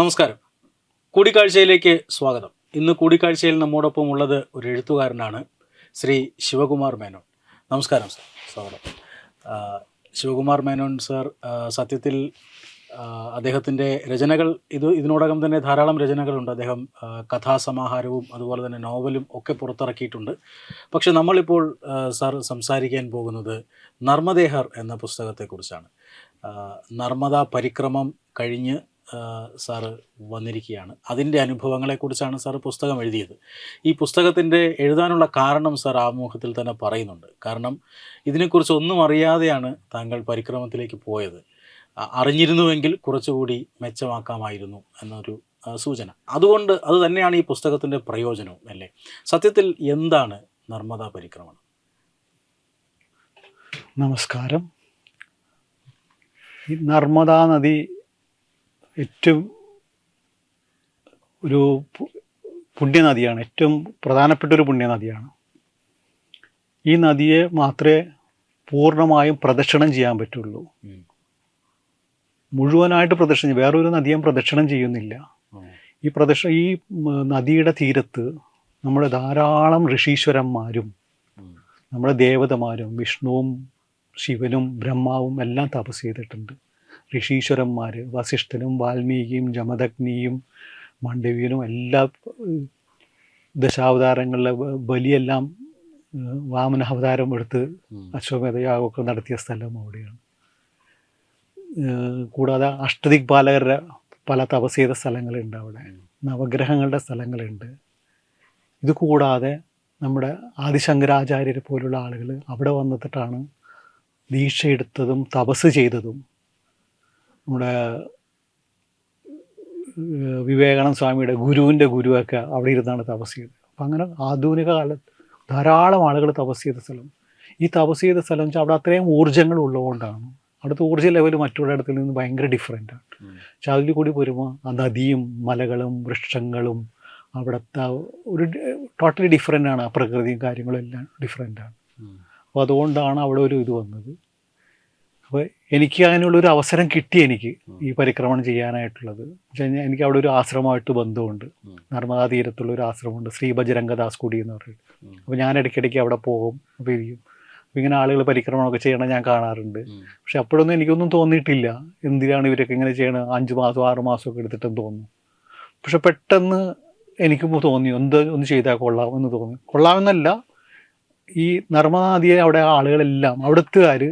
നമസ്കാരം. കൂടിക്കാഴ്ചയിലേക്ക് സ്വാഗതം. ഇന്ന് കൂടിക്കാഴ്ചയിൽ നമ്മോടൊപ്പം ഉള്ളത് ഒരു എഴുത്തുകാരനാണ്, ശ്രീ ശിവകുമാർ മേനോൻ. നമസ്കാരം സർ, സ്വാഗതം. ശിവകുമാർ മേനോൻ സർ, സത്യത്തിൽ അദ്ദേഹത്തിൻ്റെ രചനകൾ ഇതിനോടകം തന്നെ ധാരാളം രചനകളുണ്ട്. അദ്ദേഹം കഥാസമാഹാരവും അതുപോലെ തന്നെ നോവലും ഒക്കെ പുറത്തിറക്കിയിട്ടുണ്ട്. പക്ഷെ നമ്മളിപ്പോൾ സർ സംസാരിക്കാൻ പോകുന്നത് നർമ്മദേഹർ എന്ന പുസ്തകത്തെക്കുറിച്ചാണ്. നർമ്മദാ പരിക്രമം കഴിഞ്ഞ് സാറ് വന്നിരിക്കുകയാണ്. അതിൻ്റെ അനുഭവങ്ങളെക്കുറിച്ചാണ് സാറ് പുസ്തകം എഴുതിയത്. ഈ പുസ്തകത്തിൻ്റെ എഴുതാനുള്ള കാരണം സാർ ആമുഖത്തിൽ തന്നെ പറയുന്നുണ്ട്. കാരണം ഇതിനെക്കുറിച്ച് ഒന്നും അറിയാതെയാണ് താങ്കൾ പരിക്രമത്തിലേക്ക് പോയത്. അറിഞ്ഞിരുന്നുവെങ്കിൽ കുറച്ചുകൂടി മെച്ചമാക്കാമായിരുന്നു എന്നൊരു സൂചന. അതുകൊണ്ട് അത് തന്നെയാണ് ഈ പുസ്തകത്തിൻ്റെ പ്രയോജനവും അല്ലേ? സത്യത്തിൽ എന്താണ് നർമ്മദാ പരിക്രമണം? നമസ്കാരം. ഈ നർമ്മദാ നദി ഏറ്റവും ഒരു പുണ്യനദിയാണ്, ഏറ്റവും പ്രധാനപ്പെട്ട ഒരു പുണ്യനദിയാണ്. ഈ നദിയെ മാത്രമേ പൂർണ്ണമായും പ്രദക്ഷിണം ചെയ്യാൻ പറ്റുള്ളൂ. മുഴുവനായിട്ട് പ്രദക്ഷിണം, വേറൊരു നദിയും പ്രദക്ഷിണം ചെയ്യുന്നില്ല. ഈ നദിയുടെ തീരത്ത് നമ്മുടെ ധാരാളം ഋഷീശ്വരന്മാരും നമ്മുടെ ദേവതമാരും വിഷ്ണുവും ശിവനും ബ്രഹ്മാവും എല്ലാം തപസ് ചെയ്തിട്ടുണ്ട്. ഋഷീശ്വരന്മാർ വസിഷ്ഠനും വാൽമീകിയും ജമദഗ്നിയും മാണ്ഡവ്യനും എല്ലാ ദശാവതാരങ്ങളിലെ ബലിയെല്ലാം വാമന അവതാരം എടുത്ത് അശ്വമേധയാഗമൊക്കെ നടത്തിയ സ്ഥലം അവിടെയാണ്. കൂടാതെ അഷ്ടദിക്പാലകരുടെ പല തപസ് ചെയ്ത സ്ഥലങ്ങളുണ്ട് അവിടെ, നവഗ്രഹങ്ങളുടെ സ്ഥലങ്ങളുണ്ട്. ഇത് കൂടാതെ നമ്മുടെ ആദിശങ്കരാചാര്യരെ പോലുള്ള ആളുകൾ അവിടെ വന്നിട്ടാണ് ദീക്ഷയെടുത്തതും തപസ് ചെയ്തതും. നമ്മുടെ വിവേകാനന്ദ സ്വാമിയുടെ ഗുരുവിൻ്റെ ഗുരുവൊക്കെ അവിടെ ഇരുന്നാണ് തപസ് ചെയ്തത്. അപ്പം അങ്ങനെ ആധുനിക കാലത്ത് ധാരാളം ആളുകൾ തപസ് ചെയ്ത സ്ഥലം. ഈ തപസ് ചെയ്ത സ്ഥലം വെച്ചാൽ അവിടെ അത്രയും ഊർജ്ജങ്ങൾ ഉള്ളതുകൊണ്ടാണ്. അവിടുത്തെ ഊർജ്ജ ലെവൽ മറ്റുള്ള ഇടത്തിൽ നിന്ന് ഭയങ്കര ഡിഫറെൻ്റാണ്. പക്ഷെ അതിൽ കൂടി വരുമ്പോൾ ആ നദിയും മലകളും വൃക്ഷങ്ങളും അവിടുത്തെ ഒരു ടോട്ടലി ഡിഫറെൻ്റാണ്. ആ പ്രകൃതിയും കാര്യങ്ങളും എല്ലാം ഡിഫറെൻ്റാണ്. അപ്പോൾ അതുകൊണ്ടാണ് അവിടെ ഒരു ഇത് വന്നത്. അപ്പോൾ എനിക്ക് അങ്ങനെയുള്ളൊരു അവസരം കിട്ടി എനിക്ക് ഈ പരിക്രമണം ചെയ്യാനായിട്ടുള്ളത്. എനിക്ക് അവിടെ ഒരു ആശ്രമമായിട്ട് ബന്ധമുണ്ട്. നർമ്മദാ തീരത്തുള്ള ഒരു ആശ്രമമുണ്ട്, ശ്രീ ബജരംഗദാസ് കുടി എന്ന് പറഞ്ഞിട്ട്. അപ്പോൾ ഞാൻ ഇടയ്ക്കിടയ്ക്ക് അവിടെ പോകും. അപ്പോൾ ഇരിക്കും. അപ്പോൾ ഇങ്ങനെ ആളുകൾ പരിക്രമണമൊക്കെ ചെയ്യണം ഞാൻ കാണാറുണ്ട്. പക്ഷെ അപ്പോഴൊന്നും എനിക്കൊന്നും തോന്നിയിട്ടില്ല എന്തിനാണ് ഇവരൊക്കെ ഇങ്ങനെ ചെയ്യണം, 5 മാസം 6 മാസമൊക്കെ എടുത്തിട്ടെന്ന് തോന്നുന്നു. പക്ഷെ പെട്ടെന്ന് എനിക്കും തോന്നി ഒന്ന് ചെയ്താൽ കൊള്ളാമെന്ന് തോന്നി. കൊള്ളാമെന്നല്ല, ഈ നർമ്മദാ നദിയെ അവിടെ ആളുകളെല്ലാം അവിടുത്തുകാർ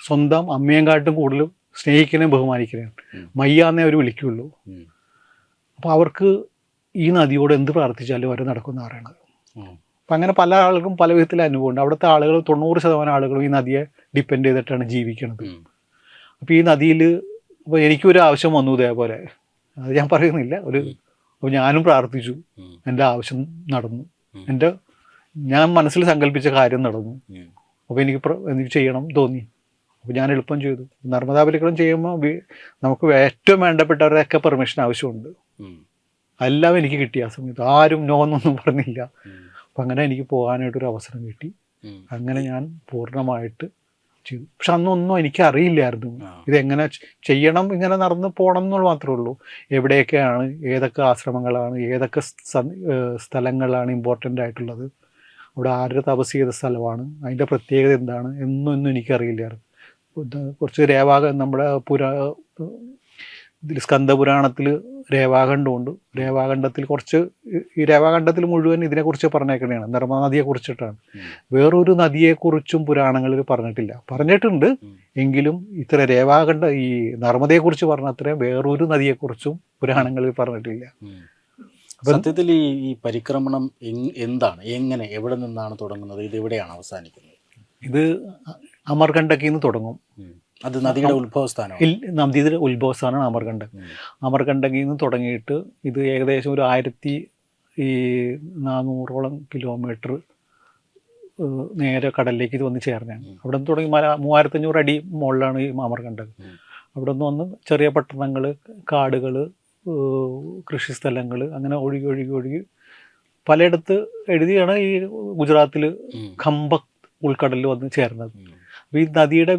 സ്വന്തം അമ്മയെക്കാട്ടും കൂടുതൽ സ്നേഹിക്കുന്നതും ബഹുമാനിക്കുന്നതാണ്. മയ്യാന്നേ അവർ വിളിക്കുള്ളൂ. അപ്പോൾ അവർക്ക് ഈ നദിയോട് എന്ത് പ്രാർത്ഥിച്ചാലും അവർ നടക്കുന്ന അറിയണത്. അപ്പം അങ്ങനെ പല ആളുകൾക്കും പല വിധത്തിലെ അനുഭവമുണ്ട്. അവിടുത്തെ ആളുകൾ 90% ആളുകളും ഈ നദിയെ ഡിപ്പെൻഡ് ചെയ്തിട്ടാണ് ജീവിക്കുന്നത്. അപ്പോൾ ഈ നദിയിൽ ഇപ്പോൾ എനിക്കൊരു ആവശ്യം വന്നു ഇതേപോലെ, അത് ഞാൻ പറയുന്നില്ല, അപ്പോൾ ഞാനും പ്രാർത്ഥിച്ചു, എൻ്റെ ആവശ്യം നടന്നു, ഞാൻ മനസ്സിൽ സങ്കല്പിച്ച കാര്യം നടന്നു. അപ്പോൾ എനിക്ക് ചെയ്യണം തോന്നി. അപ്പോൾ ഞാൻ എളുപ്പം ചെയ്തു. നർമ്മദാ പരിക്രമണം ചെയ്യുമ്പോൾ നമുക്ക് ഏറ്റവും വേണ്ടപ്പെട്ടവരുടെയൊക്കെ പെർമിഷൻ ആവശ്യമുണ്ട്. എല്ലാം എനിക്ക് കിട്ടി ആ സമയത്ത്. ആരും നോ എന്നൊന്നും പറഞ്ഞില്ല. അപ്പം അങ്ങനെ എനിക്ക് പോകാനായിട്ടൊരു അവസരം കിട്ടി. അങ്ങനെ ഞാൻ പൂർണ്ണമായിട്ട് ചെയ്തു. പക്ഷെ അന്നൊന്നും എനിക്ക് അറിയില്ലായിരുന്നു ഇതെങ്ങനെ ചെയ്യണം, ഇങ്ങനെ നടന്ന് പോകണം എന്നുള്ളത് മാത്രമേ ഉള്ളൂ. എവിടെയൊക്കെയാണ്, ഏതൊക്കെ ആശ്രമങ്ങളാണ്, ഏതൊക്കെ സ്ഥലങ്ങളാണ് ഇമ്പോർട്ടൻ്റ് ആയിട്ടുള്ളത്, അവിടെ ആരുടെ തപസ് ചെയ്ത സ്ഥലമാണ്, അതിൻ്റെ പ്രത്യേകത എന്താണ് എന്നൊന്നും എനിക്കറിയില്ലായിരുന്നു. കുറച്ച് നമ്മുടെ സ്കന്ദപുരാണത്തിൽ രേവാഖണ്ഡമുണ്ട്. രേവാഖണ്ഡത്തിൽ കുറച്ച്, ഈ രേവാഖണ്ഡത്തിൽ മുഴുവൻ ഇതിനെക്കുറിച്ച് പറഞ്ഞേക്കണതാണ്, നർമ്മദാ നദിയെക്കുറിച്ചിട്ടാണ്. വേറൊരു നദിയെക്കുറിച്ചും പുരാണങ്ങളിൽ പറഞ്ഞിട്ടില്ല. പറഞ്ഞിട്ടുണ്ട് എങ്കിലും ഇത്ര ഈ നർമ്മദയെക്കുറിച്ച് പറഞ്ഞ അത്രയും വേറൊരു നദിയെക്കുറിച്ചും പുരാണങ്ങളിൽ പറഞ്ഞിട്ടില്ല. സത്യത്തിൽ ഈ പരിക്രമണം എന്താണ്, എങ്ങനെ, എവിടെ നിന്നാണ് തുടങ്ങുന്നത്, ഇത് എവിടെയാണ് അവസാനിക്കുന്നത്? ഇത് അമർകണ്ടക്കിൽ നിന്ന് തുടങ്ങും. അത് നദിയുടെ ഉത്ഭവസ്ഥാനം? നദിയുടെ ഉത്ഭവസ്ഥാനമാണ് അമർകണ്ടക്. അമർകണ്ടക്കിൽ നിന്ന് തുടങ്ങിയിട്ട് ഇത് ഏകദേശം ഒരു 1400 കിലോമീറ്റർ നേരെ കടലിലേക്ക് ഇത് വന്ന് ചേർന്നാണ്. അവിടെ നിന്ന് തുടങ്ങി 3500 അടി മുകളിലാണ് ഈ അമർകണ്ടക്. അവിടെ നിന്ന് വന്ന് ചെറിയ പട്ടണങ്ങൾ, കാടുകൾ, കൃഷിസ്ഥലങ്ങൾ, അങ്ങനെ ഒഴുകി പലയിടത്ത് എഴുതിയാണ് ഈ ഗുജറാത്തിൽ ഖമ്പക് ഉൾക്കടലിൽ വന്ന് ചേർന്നത്. അപ്പോൾ ഈ നദിയുടെ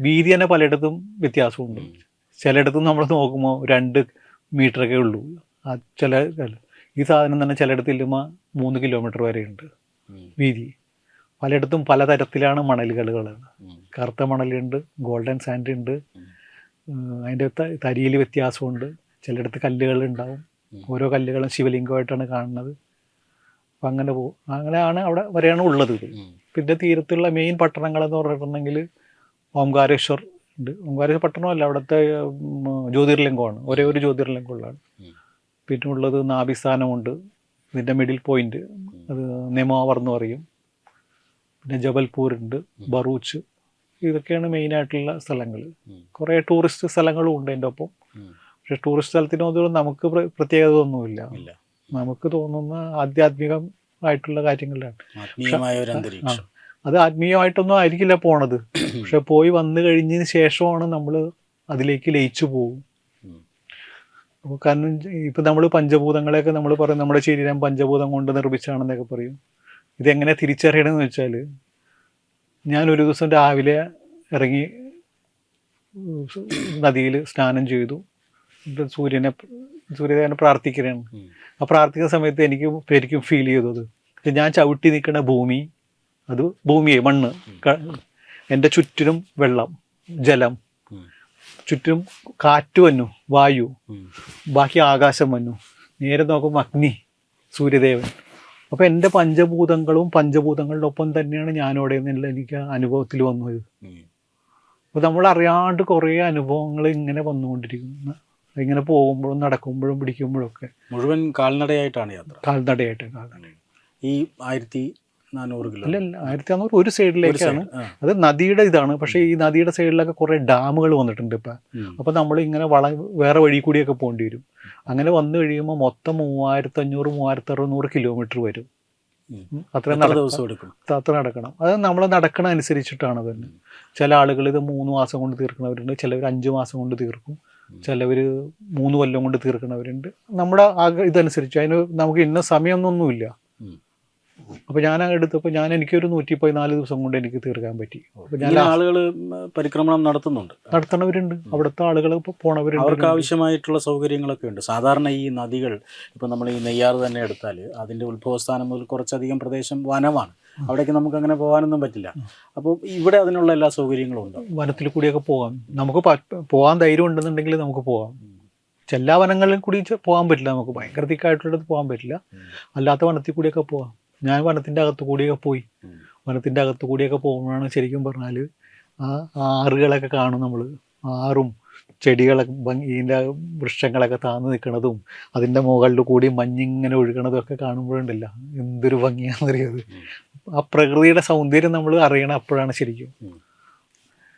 വീതി തന്നെ പലയിടത്തും വ്യത്യാസമുണ്ട്. ചിലയിടത്തും നമ്മൾ നോക്കുമ്പോൾ 2 മീറ്ററൊക്കെ ഉള്ളൂ. ഈ സാധനം തന്നെ ചിലയിടത്ത് ഇല്ലുമ്പോൾ 3 കിലോമീറ്റർ വരെയുണ്ട് വീതി. പലയിടത്തും പലതരത്തിലാണ് മണലുകളുകൾ. കറുത്ത മണലുണ്ട്, ഗോൾഡൻ സാൻഡ് ഉണ്ട്, അതിൻ്റെ തരിയിൽ വ്യത്യാസമുണ്ട്. ചിലയിടത്ത് കല്ലുകളുണ്ടാവും, ഓരോ കല്ലുകളും ശിവലിംഗമായിട്ടാണ് കാണുന്നത്. അപ്പം അങ്ങനെ പോകും. അങ്ങനെയാണ് അവിടെ വരെയാണ് ഉള്ളത് ഇത്. പിന്നെ തീരത്തുള്ള മെയിൻ പട്ടണങ്ങളെന്ന് പറഞ്ഞിട്ടുണ്ടെങ്കിൽ ഓംകാരേശ്വർ ഉണ്ട്. ഓംകാരേശ്വർ പട്ടണമല്ല, അവിടുത്തെ ജ്യോതിർലിംഗമാണ്, ഒരേ ഒരു ജ്യോതിർലിംഗമുള്ളതാണ്. പിന്നെ ഉള്ളത് നാഭിസ്ഥാനമുണ്ട്, ഇതിൻ്റെ മിഡിൽ പോയിന്റ് അത് നെമാവർ എന്ന് പറയും. പിന്നെ ജബൽപൂർ ഉണ്ട്, ബറൂച്ച്, ഇതൊക്കെയാണ് മെയിനായിട്ടുള്ള സ്ഥലങ്ങൾ. കുറേ ടൂറിസ്റ്റ് സ്ഥലങ്ങളും ഉണ്ട് എൻ്റെ ഒപ്പം. പക്ഷെ ടൂറിസ്റ്റ് സ്ഥലത്തിനൊന്നും നമുക്ക് പ്രത്യേകത ഒന്നുമില്ല. നമുക്ക് തോന്നുന്ന ആധ്യാത്മികമായിട്ടുള്ള കാര്യങ്ങളിലാണ്. അത് ആത്മീയമായിട്ടൊന്നും ആയിരിക്കില്ല പോണത്, പക്ഷെ പോയി വന്നു കഴിഞ്ഞതിന് ശേഷമാണ് നമ്മൾ അതിലേക്ക് ലയിച്ചു പോകും. അപ്പോൾ കാരണം ഇപ്പം നമ്മൾ പഞ്ചഭൂതങ്ങളെയൊക്കെ നമ്മൾ പറയും, നമ്മുടെ ശരീരം പഞ്ചഭൂതം കൊണ്ട് നിർമ്മിച്ചാണെന്നൊക്കെ പറയും. ഇതെങ്ങനെ തിരിച്ചറിയണമെന്ന് വെച്ചാൽ, ഞാനൊരു ദിവസം രാവിലെ ഇറങ്ങി നദിയിൽ സ്നാനം ചെയ്തു, സൂര്യദേവനെ പ്രാർത്ഥിക്കുകയാണ്. ആ പ്രാർത്ഥിക്കുന്ന സമയത്ത് എനിക്ക് ശരിക്കും ഫീൽ ചെയ്തത്, ഞാൻ ചവിട്ടി നിൽക്കുന്ന ഭൂമി, അത് ഭൂമിയെ മണ്ണ്, എൻ്റെ ചുറ്റിനും വെള്ളം, ജലം, ചുറ്റും കാറ്റ് വന്നു, വായു, ബാക്കി ആകാശം വന്നു, നേരെ നോക്കുമ്പോൾ അഗ്നി, സൂര്യദേവൻ. അപ്പോൾ എൻ്റെ പഞ്ചഭൂതങ്ങളുടെ ഒപ്പം തന്നെയാണ് ഞാനവിടെ എന്നുള്ള എനിക്ക് അനുഭവത്തിൽ വന്നത്. അപ്പോൾ നമ്മൾ അറിയാണ്ട് കുറേ അനുഭവങ്ങൾ ഇങ്ങനെ വന്നുകൊണ്ടിരിക്കുന്നു. ഇങ്ങനെ പോകുമ്പോഴും നടക്കുമ്പോഴും പിടിക്കുമ്പോഴൊക്കെ. മുഴുവൻ കാൽനടയായിട്ടാണ് യാത്ര? കാൽനടയായിട്ട്. ഈ 1400 കിലോ അല്ല, 1400 ഒരു സൈഡിലേക്കാണ്. അത് നദിയുടെ ഇതാണ്. പക്ഷേ ഈ നദിയുടെ സൈഡിലൊക്കെ കുറേ ഡാമുകൾ വന്നിട്ടുണ്ട് ഇപ്പം. അപ്പം നമ്മൾ ഇങ്ങനെ വേറെ വഴി കൂടിയൊക്കെ പോകേണ്ടി വരും. അങ്ങനെ വന്നു കഴിയുമ്പോൾ മൊത്തം 3500-3600 കിലോമീറ്റർ വരും. അത്ര നടക്കണം. അത് നമ്മൾ നടക്കണ അനുസരിച്ചിട്ടാണ് തന്നെ. ചില ആളുകൾ ഇത് 3 മാസം കൊണ്ട് തീർക്കുന്നവരുണ്ട്, ചിലവർ 5 മാസം കൊണ്ട് തീർക്കും, ചിലവർ 3 കൊല്ലം കൊണ്ട് തീർക്കുന്നവരുണ്ട്. നമ്മുടെ ഇതനുസരിച്ച് അതിന് നമുക്ക് ഇന്ന സമയമൊന്നുമില്ല. അപ്പോൾ ഞാൻ എടുത്തപ്പോൾ എനിക്കൊരു 114 ദിവസം കൊണ്ട് എനിക്ക് തീർക്കാൻ പറ്റി. അപ്പോൾ ഞാൻ ആളുകൾ പരിക്രമണം നടത്തുന്നവരുണ്ട്, അവിടുത്തെ ആളുകൾ പോണവരുണ്ട്. അവർക്ക് ആവശ്യമായിട്ടുള്ള സൗകര്യങ്ങളൊക്കെ ഉണ്ട്. സാധാരണ ഈ നദികൾ, ഇപ്പം നമ്മൾ ഈ നെയ്യാർ തന്നെ എടുത്താൽ അതിൻ്റെ ഉത്ഭവസ്ഥാനം മുതൽ കുറച്ചധികം പ്രദേശം വനമാണ്. അവിടേക്ക് നമുക്ക് അങ്ങനെ പോകാനൊന്നും പറ്റില്ല. അപ്പോൾ ഇവിടെ അതിനുള്ള എല്ലാ സൗകര്യങ്ങളും ഉണ്ട്. വനത്തിൽ കൂടിയൊക്കെ പോകാം, നമുക്ക് പോകാൻ ധൈര്യം ഉണ്ടെന്നുണ്ടെങ്കിൽ നമുക്ക് പോകാം. എല്ലാ വനങ്ങളിലും കൂടി പോകാൻ പറ്റില്ല, നമുക്ക് ഭയങ്കര തിക്കായിട്ടുള്ളത് പോകാൻ പറ്റില്ല. അല്ലാത്ത വനത്തിൽ കൂടിയൊക്കെ പോകാം. ഞാൻ വനത്തിൻ്റെ അകത്ത് കൂടിയൊക്കെ പോയി. വനത്തിൻ്റെ അകത്ത് കൂടിയൊക്കെ പോകുമ്പോഴാണ് ശരിക്കും പറഞ്ഞാൽ ആ ആറുകളൊക്കെ കാണും നമ്മൾ. ആറും ചെടികളൊക്കെ ഇതിൻ്റെ വൃക്ഷങ്ങളൊക്കെ താന്ന് നിൽക്കണതും അതിൻ്റെ മുകളിൽ കൂടി മഞ്ഞിങ്ങനെ ഒഴുകണതും ഒക്കെ കാണുമ്പോഴുണ്ടല്ല എന്തൊരു ഭംഗിയാണെന്നറിയത്. ആ പ്രകൃതിയുടെ സൗന്ദര്യം നമ്മൾ അറിയണം അപ്പോഴാണ് ശരിക്കും.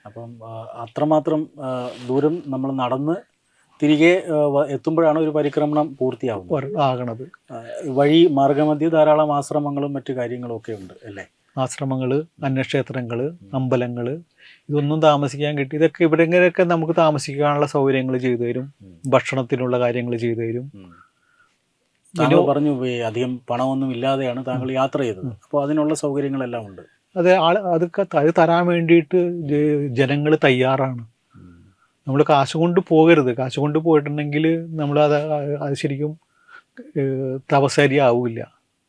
അപ്പം അത്രമാത്രം ദൂരം നമ്മൾ നടന്ന് തിരികെ എത്തുമ്പോഴാണ് ഒരു പരിക്രമണം പൂർത്തിയാവുന്നത്. വഴി മാർഗമധ്യ ധാരാളം ആശ്രമങ്ങളും മറ്റു കാര്യങ്ങളും ഒക്കെ ഉണ്ട് അല്ലേ? ആശ്രമങ്ങൾ, അന്യക്ഷേത്രങ്ങൾ, അമ്പലങ്ങൾ, ഇതൊന്നും താമസിക്കാൻ കിട്ടി. ഇതൊക്കെ ഇവിടെയൊക്കെ നമുക്ക് താമസിക്കാനുള്ള സൗകര്യങ്ങൾ ചെയ്തു തരും, ഭക്ഷണത്തിനുള്ള കാര്യങ്ങൾ ചെയ്തു തരും. താങ്കൾ പറഞ്ഞു അധികം പണമൊന്നും ഇല്ലാതെയാണ് താങ്കൾ യാത്ര ചെയ്തത്. അപ്പോൾ അതിനുള്ള സൗകര്യങ്ങളെല്ലാം ഉണ്ട്. അത് തരാൻ വേണ്ടിയിട്ട് ജനങ്ങൾ തയ്യാറാണ്. നമ്മൾ കാശ് കൊണ്ട് പോകരുത്. കാശ് കൊണ്ട് പോയിട്ടുണ്ടെങ്കിൽ അത് ശരിക്കും തപസ്സരിയാവില്ല.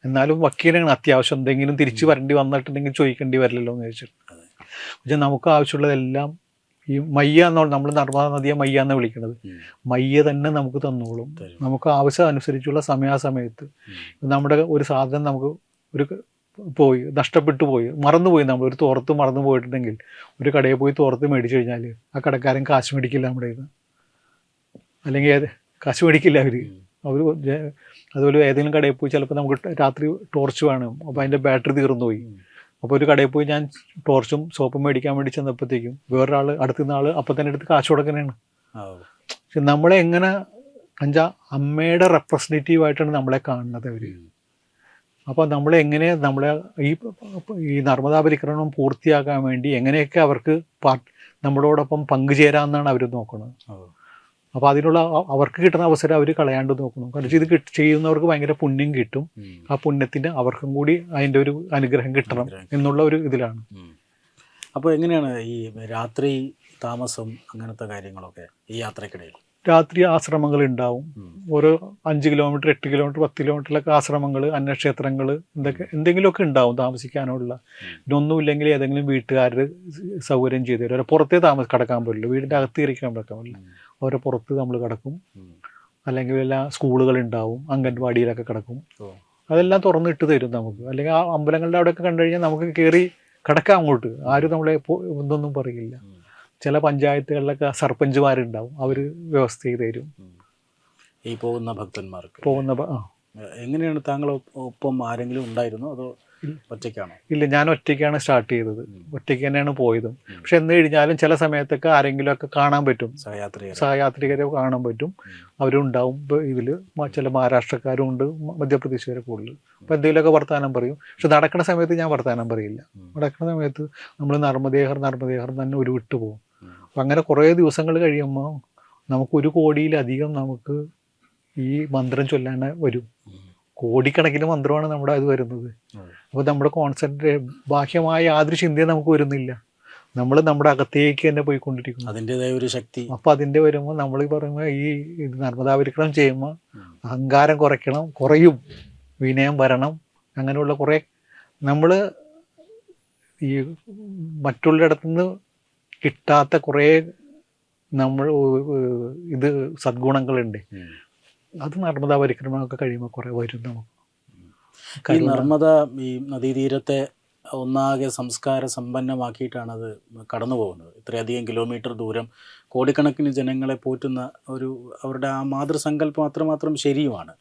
എന്നാലും വക്കീലാണ് അത്യാവശ്യം എന്തെങ്കിലും തിരിച്ചു വരേണ്ടി വന്നിട്ടുണ്ടെങ്കിൽ ചോദിക്കേണ്ടി വരില്ലല്ലോ എന്ന് ചോദിച്ചിട്ട്. പക്ഷെ നമുക്ക് ആവശ്യമുള്ളതെല്ലാം ഈ മയ്യ നമ്മൾ നർമ്മദ നദിയെ മയ്യ എന്ന് വിളിക്കുന്നത്, മയ്യ തന്നെ നമുക്ക് തന്നോളും. നമുക്ക് ആവശ്യം അനുസരിച്ചുള്ള സമയാസമയത്ത് നമ്മുടെ ഒരു സാധനം നമുക്ക് നഷ്ടപ്പെട്ടു പോയി, മറന്നുപോയി, നമ്മൾ ഒരു തോർത്ത് മറന്നു പോയിട്ടുണ്ടെങ്കിൽ ഒരു കടയിൽ പോയി തോർത്ത് മേടിച്ചു കഴിഞ്ഞാൽ ആ കടക്കാരൻ കാശ് മേടിക്കില്ല നമ്മുടെ ഇത്, അല്ലെങ്കിൽ കാശ് മേടിക്കില്ല അവർ. അതുപോലെ ഏതെങ്കിലും കടയിൽ പോയി ചിലപ്പോൾ നമുക്ക് രാത്രി ടോർച്ച് വേണം, അപ്പോൾ അതിൻ്റെ ബാറ്ററി തീർന്നു പോയി. അപ്പോൾ ഒരു കടയിൽ പോയി ഞാൻ ടോർച്ചും സോപ്പും മേടിക്കാൻ വേണ്ടി ചെന്നപ്പോഴത്തേക്കും വേറൊരാൾ അടുത്തുനിന്ന ആൾ അപ്പം തന്നെ എടുത്ത് കാശ് കൊടുക്കാനാണ്. പക്ഷെ നമ്മളെ എങ്ങനെ അമ്മയുടെ റെപ്രസെൻറ്റേറ്റീവായിട്ടാണ് നമ്മളെ കാണുന്നത് അവർ. അപ്പോൾ നമ്മളെങ്ങനെ ഈ നർമ്മദാ പരിക്രമണം പൂർത്തിയാക്കാൻ വേണ്ടി എങ്ങനെയൊക്കെ അവർക്ക് നമ്മളോടൊപ്പം പങ്കുചേരാമെന്നാണ് അവർ നോക്കുന്നത്. അപ്പോൾ അതിനുള്ള അവർക്ക് കിട്ടുന്ന അവസരം അവർ കളയാണ്ട് നോക്കണം. കാരണം ഇത് ചെയ്യുന്നവർക്ക് ഭയങ്കര പുണ്യം കിട്ടും. ആ പുണ്യത്തിന് അവർക്കും കൂടി അതിൻ്റെ ഒരു അനുഗ്രഹം കിട്ടണം എന്നുള്ള ഒരു ഇതിലാണ്. അപ്പോൾ എങ്ങനെയാണ് ഈ രാത്രി താമസം അങ്ങനത്തെ കാര്യങ്ങളൊക്കെ ഈ യാത്രക്കിടയിൽ? രാത്രി ആശ്രമങ്ങൾ ഉണ്ടാവും. ഓരോ 5 കിലോമീറ്റർ 8 കിലോമീറ്റർ 10 കിലോമീറ്ററിലൊക്കെ ആശ്രമങ്ങൾ, അന്നക്ഷേത്രങ്ങൾ, എന്തെങ്കിലുമൊക്കെ ഉണ്ടാവും താമസിക്കാനുള്ള. ഇതൊന്നുമില്ലെങ്കിൽ ഏതെങ്കിലും വീട്ടുകാർ സൗകര്യം ചെയ്തു തരും. അവരെ പുറത്തേ കിടക്കാൻ പറ്റില്ല, വീടിൻ്റെ അകത്ത് ഇരിക്കാൻ കിടക്കാൻ പറ്റില്ല. അവരെ പുറത്ത് നമ്മൾ കിടക്കും. അല്ലെങ്കിൽ എല്ലാ സ്കൂളുകളുണ്ടാവും, അംഗൻവാടിയിലൊക്കെ കിടക്കും. അതെല്ലാം തുറന്നിട്ട് തരും നമുക്ക്. അല്ലെങ്കിൽ ആ അമ്പലങ്ങളുടെ അവിടെയൊക്കെ കണ്ടു കഴിഞ്ഞാൽ നമുക്ക് കയറി കിടക്കാം അങ്ങോട്ട്. ആരും നമ്മളെ ഇതൊന്നും പറയില്ല. ചില പഞ്ചായത്തുകളിലൊക്കെ സർപഞ്ചുമാരുണ്ടാവും, അവർ വ്യവസ്ഥ ചെയ്ത് തരും ഈ പോകുന്ന ഭക്തന്മാർക്ക്. പോകുന്ന എങ്ങനെയാണ് താങ്കൾ ഒപ്പം ആരെങ്കിലും ഉണ്ടായിരുന്നോ അതോ ഒറ്റയ്ക്കാണോ? ഇല്ല, ഞാൻ ഒറ്റയ്ക്കാണ് സ്റ്റാർട്ട് ചെയ്തത്. ഒറ്റയ്ക്ക് തന്നെയാണ് പോയതും. പക്ഷെ എന്ന് കഴിഞ്ഞാലും ചില സമയത്തൊക്കെ ആരെങ്കിലുമൊക്കെ കാണാൻ പറ്റും, സഹയാത്രികരെ കാണാൻ പറ്റും. അവരുണ്ടാവും. ഇപ്പോൾ ഇതിൽ ചില മഹാരാഷ്ട്രക്കാരും ഉണ്ട്, മധ്യപ്രദേശുകാരെ കൂടുതൽ. അപ്പോൾ എന്തെങ്കിലുമൊക്കെ വർത്തമാനം പറയും. പക്ഷെ നടക്കുന്ന സമയത്ത് ഞാൻ വർത്തമാനം പറയില്ല. നടക്കുന്ന സമയത്ത് നമ്മൾ നർമ്മദേഹർ തന്നെ ഒരു വിട്ടു പോകും. അപ്പം അങ്ങനെ കുറേ ദിവസങ്ങൾ കഴിയുമ്പോൾ നമുക്ക് 1 കോടിയിലധികം നമുക്ക് ഈ മന്ത്രം ചൊല്ലാൻ വരും. കോടിക്കണക്കിന് മന്ത്രമാണ് നമ്മുടെ അത് വരുന്നത്. അപ്പോൾ നമ്മുടെ ബാഹ്യമായ യാതൊരു ചിന്തയും നമുക്ക് വരുന്നില്ല. നമ്മൾ നമ്മുടെ അകത്തേക്ക് തന്നെ പോയിക്കൊണ്ടിരിക്കുന്നു, അതിൻ്റെതായ ഒരു ശക്തി. അപ്പോൾ അതിൻ്റെ വരുമ്പോൾ നമ്മൾ പറയുമ്പോൾ ഈ നർമ്മദാപരിക്രമം ചെയ്യുമ്പോൾ അഹങ്കാരം കുറയും, വിനയം വരണം. അങ്ങനെയുള്ള കുറേ നമ്മൾ ഈ മറ്റുള്ളയിടത്തുനിന്ന് കിട്ടാത്ത കുറേ ഇത് സദ്ഗുണങ്ങളുണ്ട്. അത് നർമ്മദാ പരിക്രമണമൊക്കെ കഴിയുമ്പോൾ കുറേ വരും നമുക്ക്. ഈ നർമ്മദ ഈ നദീതീരത്തെ ഒന്നാകെ സംസ്കാര സമ്പന്നമാക്കിയിട്ടാണ് അത് കടന്നു പോകുന്നത്. ഇത്രയധികം കിലോമീറ്റർ ദൂരം കോടിക്കണക്കിന് ജനങ്ങളെ പോറ്റുന്ന അവരുടെ ആ മാതൃസങ്കല്പം അത്രമാത്രം ശരിയുമാണ്.